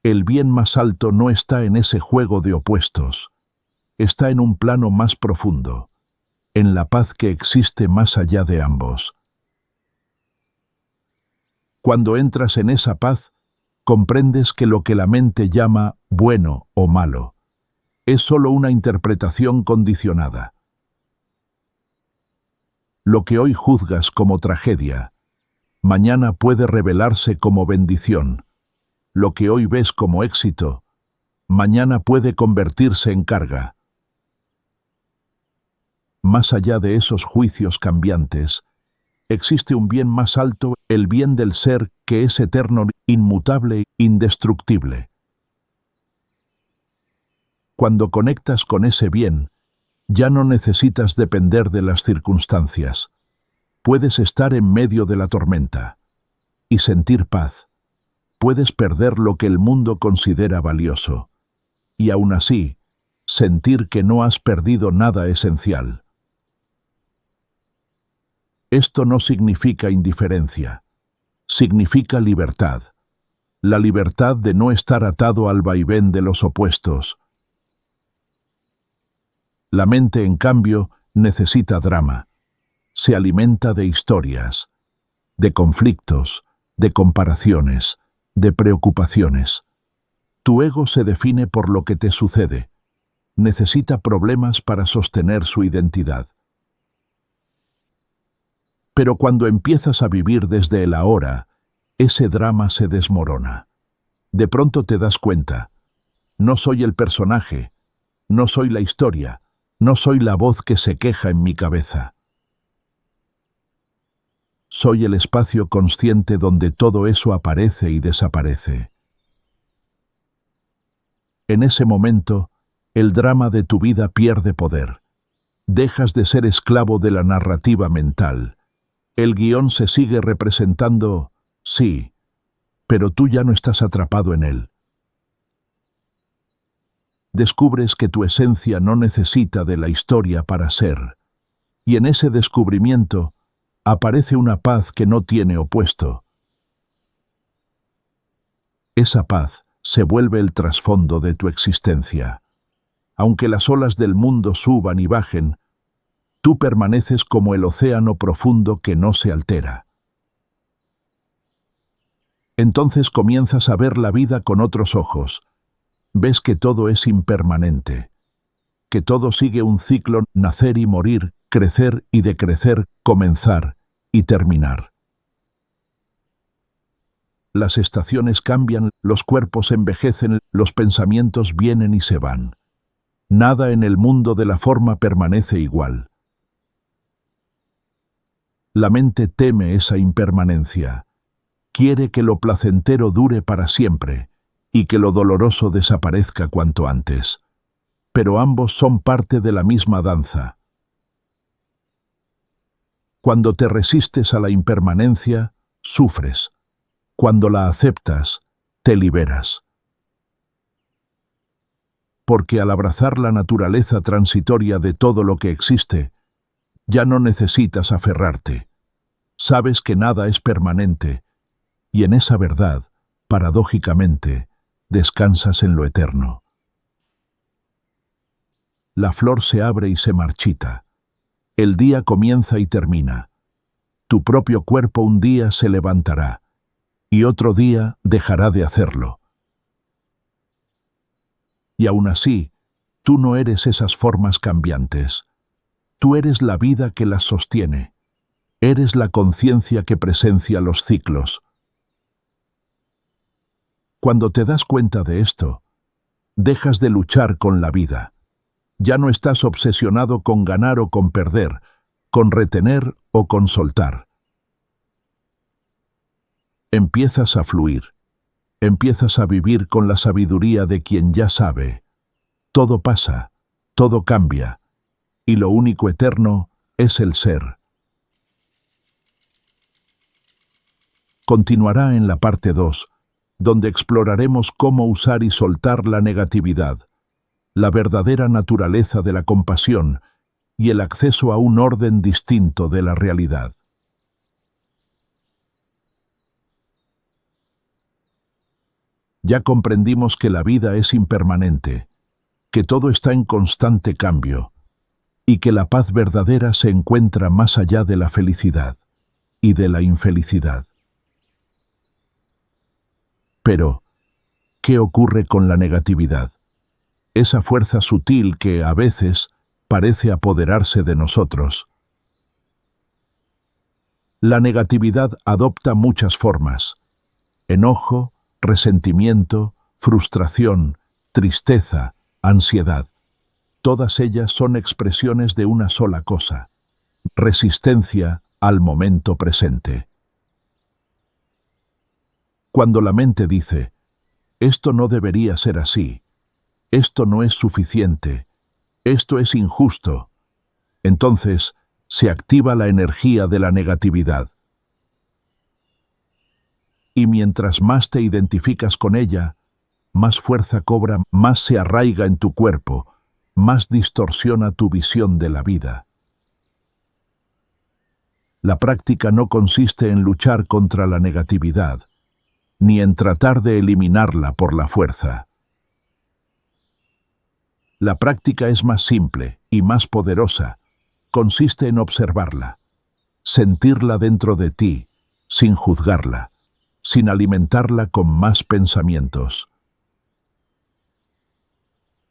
El bien más alto no está en ese juego de opuestos, está en un plano más profundo, en la paz que existe más allá de ambos. Cuando entras en esa paz, comprendes que lo que la mente llama bueno o malo es solo una interpretación condicionada. Lo que hoy juzgas como tragedia, mañana puede revelarse como bendición. Lo que hoy ves como éxito, mañana puede convertirse en carga. Más allá de esos juicios cambiantes, existe un bien más alto, el bien del ser que es eterno, inmutable, indestructible. Cuando conectas con ese bien, ya no necesitas depender de las circunstancias. Puedes estar en medio de la tormenta y sentir paz. Puedes perder lo que el mundo considera valioso y aún así sentir que no has perdido nada esencial. Esto no significa indiferencia, significa libertad. La libertad de no estar atado al vaivén de los opuestos. La mente, en cambio, necesita drama. Se alimenta de historias, de conflictos, de comparaciones, de preocupaciones. Tu ego se define por lo que te sucede. Necesita problemas para sostener su identidad. Pero cuando empiezas a vivir desde el ahora, ese drama se desmorona. De pronto te das cuenta, no soy el personaje, no soy la historia, No soy la voz que se queja en mi cabeza. Soy el espacio consciente donde todo eso aparece y desaparece. En ese momento, el drama de tu vida pierde poder. Dejas de ser esclavo de la narrativa mental. El guión se sigue representando, sí, pero tú ya no estás atrapado en él. Descubres que tu esencia no necesita de la historia para ser, y en ese descubrimiento aparece una paz que no tiene opuesto. Esa paz se vuelve el trasfondo de tu existencia. Aunque las olas del mundo suban y bajen, tú permaneces como el océano profundo que no se altera. Entonces comienzas a ver la vida con otros ojos. Ves que todo es impermanente, que todo sigue un ciclo: nacer y morir, crecer y decrecer, comenzar y terminar. Las estaciones cambian, los cuerpos envejecen, los pensamientos vienen y se van. Nada en el mundo de la forma permanece igual. La mente teme esa impermanencia. Quiere que lo placentero dure para siempre y que lo doloroso desaparezca cuanto antes. Pero ambos son parte de la misma danza. Cuando te resistes a la impermanencia, sufres. Cuando la aceptas, te liberas. Porque al abrazar la naturaleza transitoria de todo lo que existe, ya no necesitas aferrarte. Sabes que nada es permanente, y en esa verdad, paradójicamente, descansas en lo eterno. La flor se abre y se marchita. El día comienza y termina. Tu propio cuerpo un día se levantará, y otro día dejará de hacerlo. Y aún así, tú no eres esas formas cambiantes. Tú eres la vida que las sostiene. Eres la conciencia que presencia los ciclos. Cuando te das cuenta de esto, dejas de luchar con la vida. Ya no estás obsesionado con ganar o con perder, con retener o con soltar. Empiezas a fluir. Empiezas a vivir con la sabiduría de quien ya sabe. Todo pasa, todo cambia, y lo único eterno es el ser. Continuará en la parte 2, donde exploraremos cómo usar y soltar la negatividad, la verdadera naturaleza de la compasión y el acceso a un orden distinto de la realidad. Ya comprendimos que la vida es impermanente, que todo está en constante cambio, y que la paz verdadera se encuentra más allá de la felicidad y de la infelicidad. Pero, ¿qué ocurre con la negatividad? Esa fuerza sutil que, a veces, parece apoderarse de nosotros. La negatividad adopta muchas formas: enojo, resentimiento, frustración, tristeza, ansiedad. Todas ellas son expresiones de una sola cosa: resistencia al momento presente. Cuando la mente dice, esto no debería ser así, esto no es suficiente, esto es injusto, entonces se activa la energía de la negatividad. Y mientras más te identificas con ella, más fuerza cobra, más se arraiga en tu cuerpo, más distorsiona tu visión de la vida. La práctica no consiste en luchar contra la negatividad, ni en tratar de eliminarla por la fuerza. La práctica es más simple y más poderosa. Consiste en observarla, sentirla dentro de ti, sin juzgarla, sin alimentarla con más pensamientos.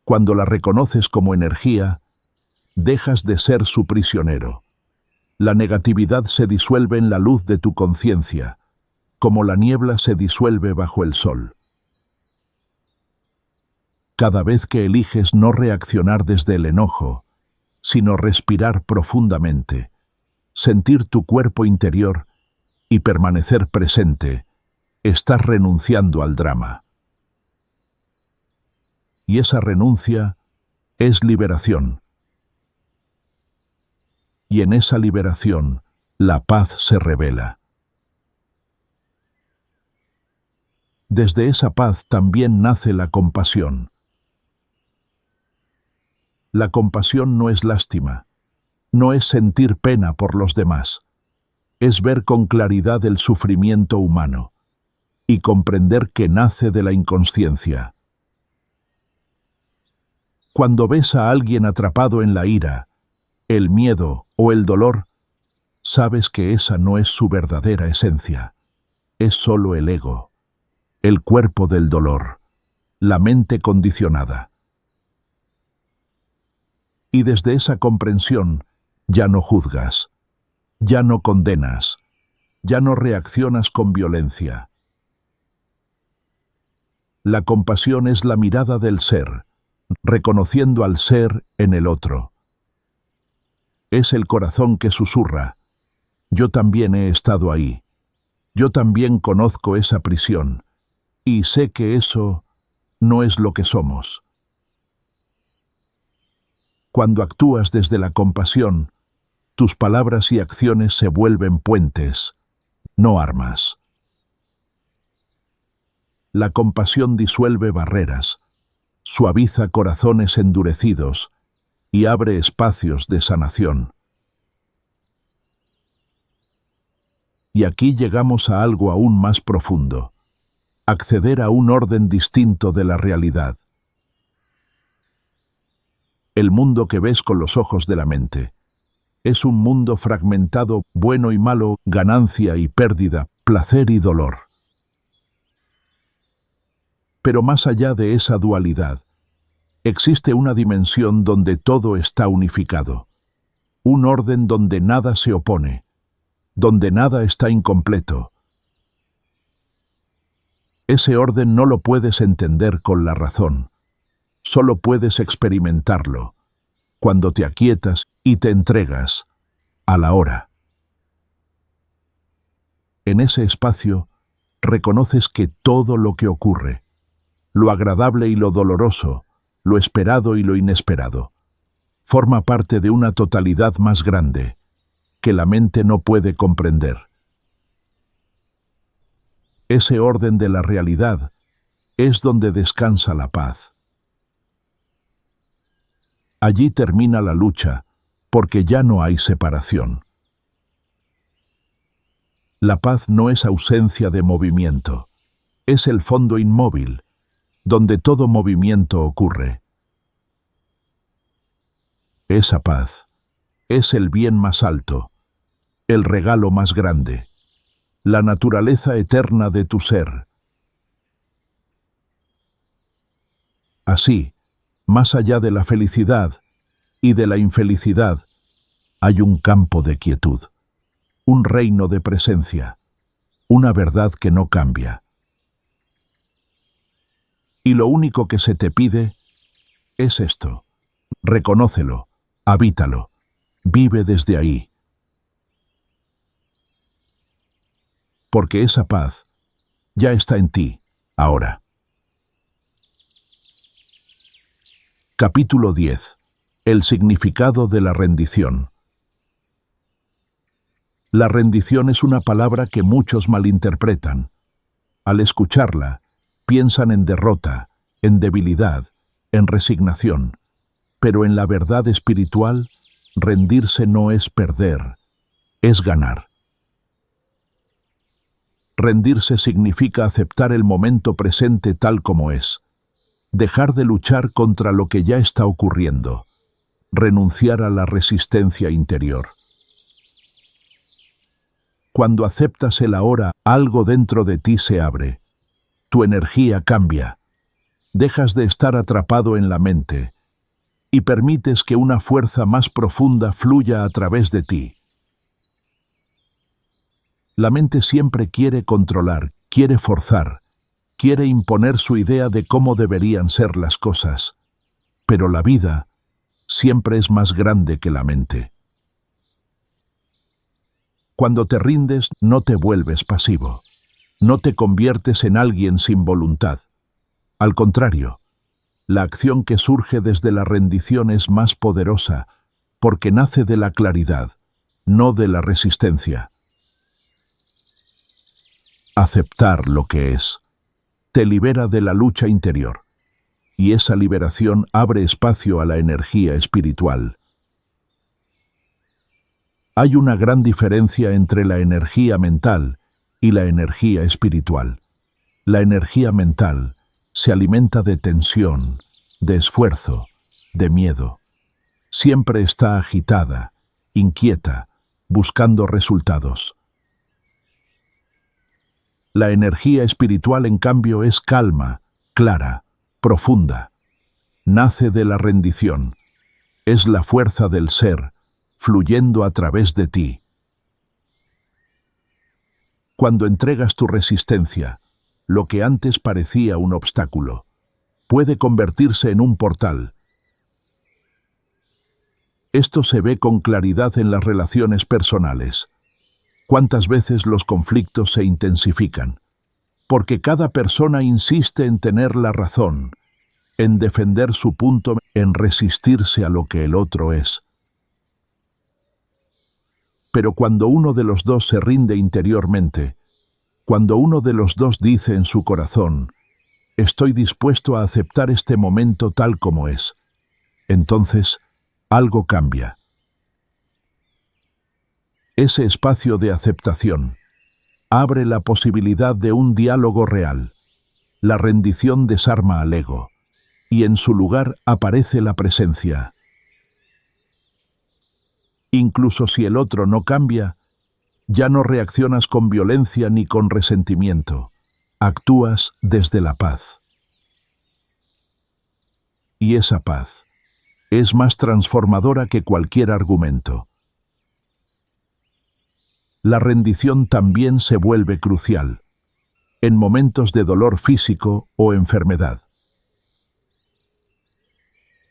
Cuando la reconoces como energía, dejas de ser su prisionero. La negatividad se disuelve en la luz de tu conciencia, como la niebla se disuelve bajo el sol. Cada vez que eliges no reaccionar desde el enojo, sino respirar profundamente, sentir tu cuerpo interior y permanecer presente. Estás renunciando al drama. Y esa renuncia es liberación. Y en esa liberación, la paz se revela. Desde esa paz también nace la compasión. La compasión no es lástima, no es sentir pena por los demás, es ver con claridad el sufrimiento humano y comprender que nace de la inconsciencia. Cuando ves a alguien atrapado en la ira, el miedo o el dolor, sabes que esa no es su verdadera esencia, es solo el ego, el cuerpo del dolor, la mente condicionada. Y desde esa comprensión ya no juzgas, ya no condenas, ya no reaccionas con violencia. La compasión es la mirada del ser, reconociendo al ser en el otro. Es el corazón que susurra: yo también he estado ahí, yo también conozco esa prisión, y sé que eso no es lo que somos. Cuando actúas desde la compasión, tus palabras y acciones se vuelven puentes, no armas. La compasión disuelve barreras, suaviza corazones endurecidos y abre espacios de sanación. Y aquí llegamos a algo aún más profundo: acceder a un orden distinto de la realidad. El mundo que ves con los ojos de la mente es un mundo fragmentado, bueno y malo, ganancia y pérdida, placer y dolor. Pero más allá de esa dualidad, existe una dimensión donde todo está unificado, un orden donde nada se opone, donde nada está incompleto. Ese orden no lo puedes entender con la razón, solo puedes experimentarlo cuando te aquietas y te entregas a la hora. En ese espacio reconoces que todo lo que ocurre, lo agradable y lo doloroso, lo esperado y lo inesperado, forma parte de una totalidad más grande que la mente no puede comprender. Ese orden de la realidad es donde descansa la paz. Allí termina la lucha, porque ya no hay separación. La paz no es ausencia de movimiento, es el fondo inmóvil, donde todo movimiento ocurre. Esa paz es el bien más alto, el regalo más grande, la naturaleza eterna de tu ser. Así, más allá de la felicidad y de la infelicidad, hay un campo de quietud, un reino de presencia, una verdad que no cambia. Y lo único que se te pide es esto: reconócelo, habítalo, vive desde ahí. Porque esa paz ya está en ti, ahora. Capítulo 10. El significado de la rendición. La rendición es una palabra que muchos malinterpretan. Al escucharla, piensan en derrota, en debilidad, en resignación. Pero en la verdad espiritual, rendirse no es perder, es ganar. Rendirse significa aceptar el momento presente tal como es, dejar de luchar contra lo que ya está ocurriendo, renunciar a la resistencia interior. Cuando aceptas el ahora, algo dentro de ti se abre. Tu energía cambia. Dejas de estar atrapado en la mente y permites que una fuerza más profunda fluya a través de ti. La mente siempre quiere controlar, quiere forzar, quiere imponer su idea de cómo deberían ser las cosas, pero la vida siempre es más grande que la mente. Cuando te rindes, no te vuelves pasivo. No te conviertes en alguien sin voluntad. Al contrario, la acción que surge desde la rendición es más poderosa porque nace de la claridad, no de la resistencia. Aceptar lo que es te libera de la lucha interior, y esa liberación abre espacio a la energía espiritual. Hay una gran diferencia entre la energía mental y la energía espiritual. La energía mental se alimenta de tensión, de esfuerzo, de miedo. Siempre está agitada, inquieta, buscando resultados. La energía espiritual, en cambio, es calma, clara, profunda. Nace de la rendición. Es la fuerza del ser, fluyendo a través de ti. Cuando entregas tu resistencia, lo que antes parecía un obstáculo, puede convertirse en un portal. Esto se ve con claridad en las relaciones personales. ¿Cuántas veces los conflictos se intensifican? Porque cada persona insiste en tener la razón, en defender su punto, en resistirse a lo que el otro es. Pero cuando uno de los dos se rinde interiormente, cuando uno de los dos dice en su corazón, «Estoy dispuesto a aceptar este momento tal como es», entonces algo cambia. Ese espacio de aceptación abre la posibilidad de un diálogo real. La rendición desarma al ego, y en su lugar aparece la presencia. Incluso si el otro no cambia, ya no reaccionas con violencia ni con resentimiento. Actúas desde la paz. Y esa paz es más transformadora que cualquier argumento. La rendición también se vuelve crucial en momentos de dolor físico o enfermedad.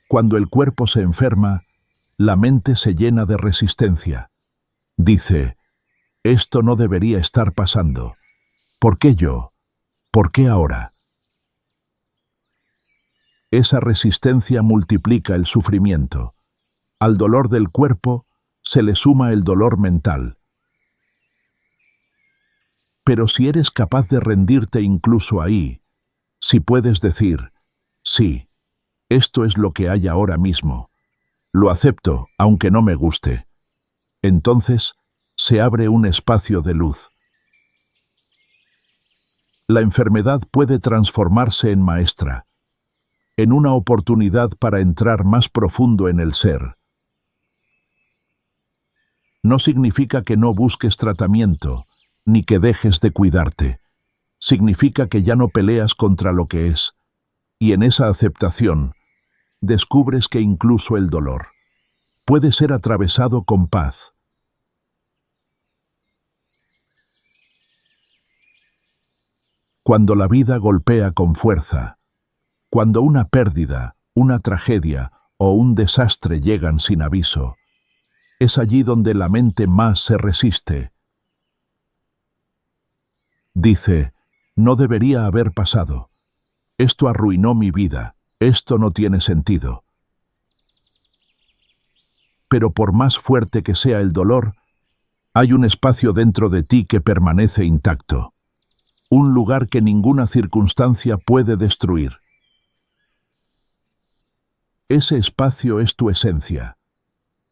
Cuando el cuerpo se enferma, la mente se llena de resistencia. Dice, esto no debería estar pasando. ¿Por qué yo? ¿Por qué ahora? Esa resistencia multiplica el sufrimiento. Al dolor del cuerpo se le suma el dolor mental. Pero si eres capaz de rendirte incluso ahí, si puedes decir, sí, esto es lo que hay ahora mismo, lo acepto aunque no me guste, entonces se abre un espacio de luz. La enfermedad puede transformarse en maestra, en una oportunidad para entrar más profundo en el ser. No significa que no busques tratamiento, ni que dejes de cuidarte. Significa que ya no peleas contra lo que es, y en esa aceptación descubres que incluso el dolor puede ser atravesado con paz. Cuando la vida golpea con fuerza, cuando una pérdida, una tragedia o un desastre llegan sin aviso, es allí donde la mente más se resiste. Dice, no debería haber pasado. Esto arruinó mi vida. Esto no tiene sentido. Pero por más fuerte que sea el dolor, hay un espacio dentro de ti que permanece intacto. Un lugar que ninguna circunstancia puede destruir. Ese espacio es tu esencia,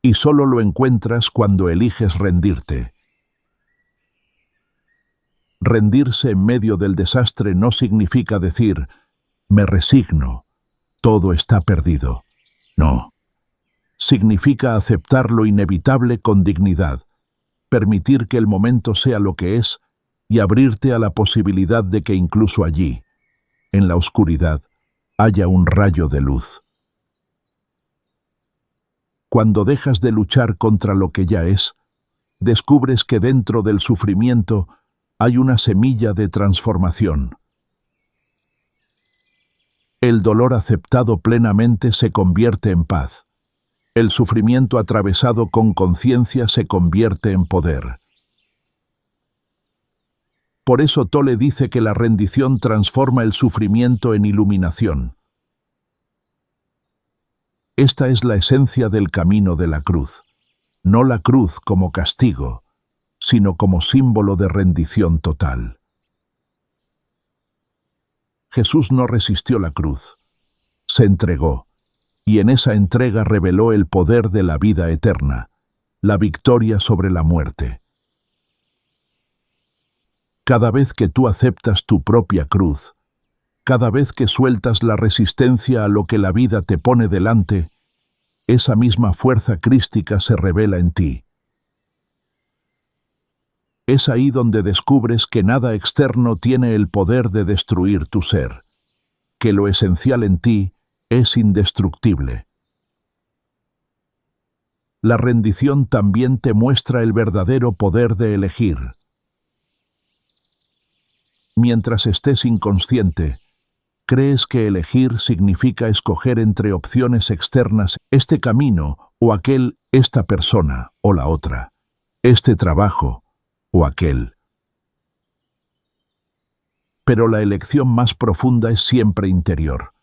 y solo lo encuentras cuando eliges rendirte. Rendirse en medio del desastre no significa decir, me resigno, todo está perdido. No. Significa aceptar lo inevitable con dignidad, permitir que el momento sea lo que es y abrirte a la posibilidad de que incluso allí, en la oscuridad, haya un rayo de luz. Cuando dejas de luchar contra lo que ya es, descubres que dentro del sufrimiento hay una semilla de transformación. El dolor aceptado plenamente se convierte en paz. El sufrimiento atravesado con conciencia se convierte en poder. Por eso Tolle dice que la rendición transforma el sufrimiento en iluminación. Esta es la esencia del camino de la cruz. No la cruz como castigo, sino como símbolo de rendición total. Jesús no resistió la cruz, se entregó, y en esa entrega reveló el poder de la vida eterna, la victoria sobre la muerte. Cada vez que tú aceptas tu propia cruz, cada vez que sueltas la resistencia a lo que la vida te pone delante, esa misma fuerza crística se revela en ti. Es ahí donde descubres que nada externo tiene el poder de destruir tu ser, que lo esencial en ti es indestructible. La rendición también te muestra el verdadero poder de elegir. Mientras estés inconsciente, crees que elegir significa escoger entre opciones externas, este camino o aquel, esta persona o la otra, este trabajo o aquel. Pero la elección más profunda es siempre interior.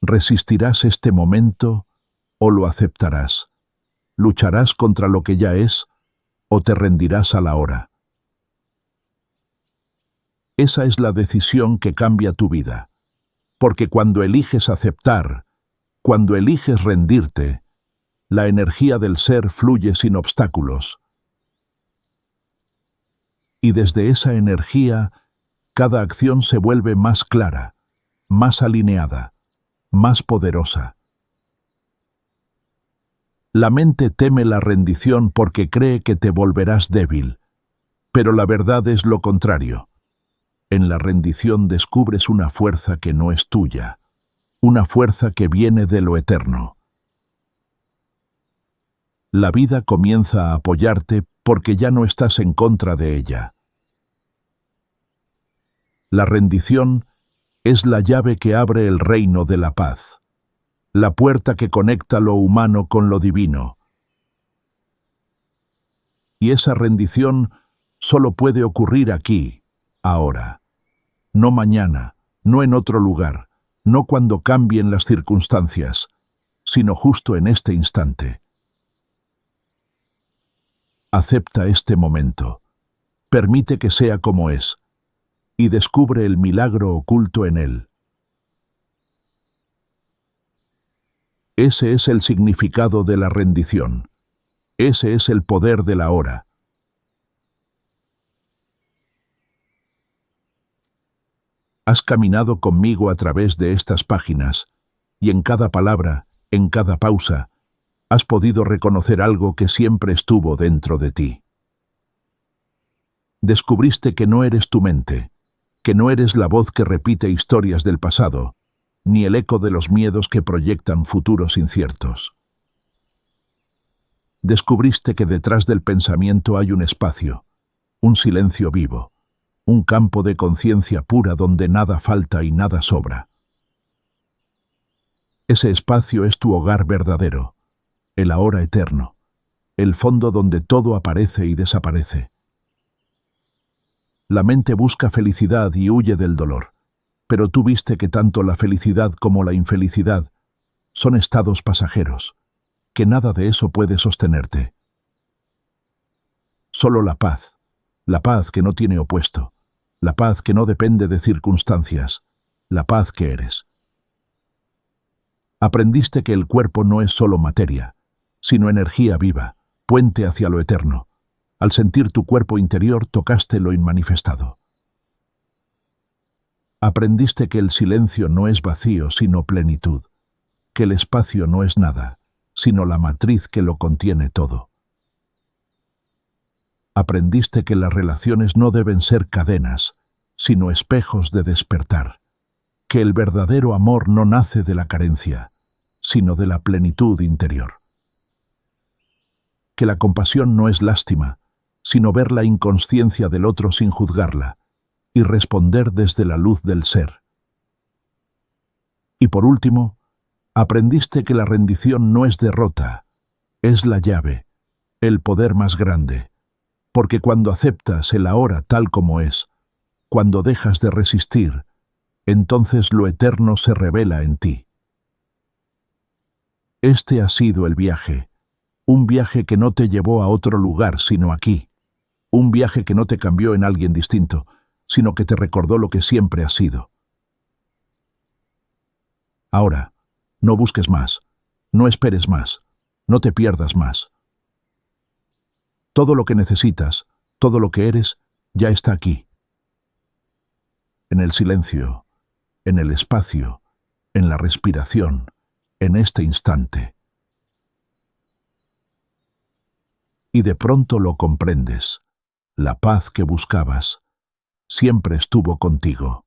¿Resistirás este momento o lo aceptarás? ¿Lucharás contra lo que ya es o te rendirás a la hora? Esa es la decisión que cambia tu vida, porque cuando eliges aceptar, cuando eliges rendirte, la energía del ser fluye sin obstáculos. Y desde esa energía, cada acción se vuelve más clara, más alineada, más poderosa. La mente teme la rendición porque cree que te volverás débil, pero la verdad es lo contrario. En la rendición descubres una fuerza que no es tuya, una fuerza que viene de lo eterno. La vida comienza a apoyarte porque ya no estás en contra de ella. La rendición es la llave que abre el reino de la paz, la puerta que conecta lo humano con lo divino. Y esa rendición solo puede ocurrir aquí, ahora. No mañana, no en otro lugar, no cuando cambien las circunstancias, sino justo en este instante. Acepta este momento, permite que sea como es, y descubre el milagro oculto en él. Ese es el significado de la rendición. Ese es el poder de la hora. Has caminado conmigo a través de estas páginas, y en cada palabra, en cada pausa, has podido reconocer algo que siempre estuvo dentro de ti. Descubriste que no eres tu mente, que no eres la voz que repite historias del pasado, ni el eco de los miedos que proyectan futuros inciertos. Descubriste que detrás del pensamiento hay un espacio, un silencio vivo, un campo de conciencia pura donde nada falta y nada sobra. Ese espacio es tu hogar verdadero, el ahora eterno, el fondo donde todo aparece y desaparece. La mente busca felicidad y huye del dolor, pero tú viste que tanto la felicidad como la infelicidad son estados pasajeros, que nada de eso puede sostenerte. Solo la paz que no tiene opuesto, la paz que no depende de circunstancias, la paz que eres. Aprendiste que el cuerpo no es solo materia, sino energía viva, puente hacia lo eterno. Al sentir tu cuerpo interior tocaste lo inmanifestado. Aprendiste que el silencio no es vacío, sino plenitud, que el espacio no es nada, sino la matriz que lo contiene todo. Aprendiste que las relaciones no deben ser cadenas, sino espejos de despertar, que el verdadero amor no nace de la carencia, sino de la plenitud interior. Que la compasión no es lástima, sino ver la inconsciencia del otro sin juzgarla, y responder desde la luz del ser. Y por último, aprendiste que la rendición no es derrota, Es la llave, el poder más grande, porque cuando aceptas el ahora tal como es, cuando dejas de resistir, entonces lo eterno se revela en ti. Este ha sido el viaje, un viaje que no te llevó a otro lugar sino aquí, un viaje que no te cambió en alguien distinto, sino que te recordó lo que siempre has sido. Ahora, no busques más, no esperes más, no te pierdas más. Todo lo que necesitas, todo lo que eres, ya está aquí. En el silencio, en el espacio, en la respiración, en este instante. Y de pronto lo comprendes. La paz que buscabas siempre estuvo contigo.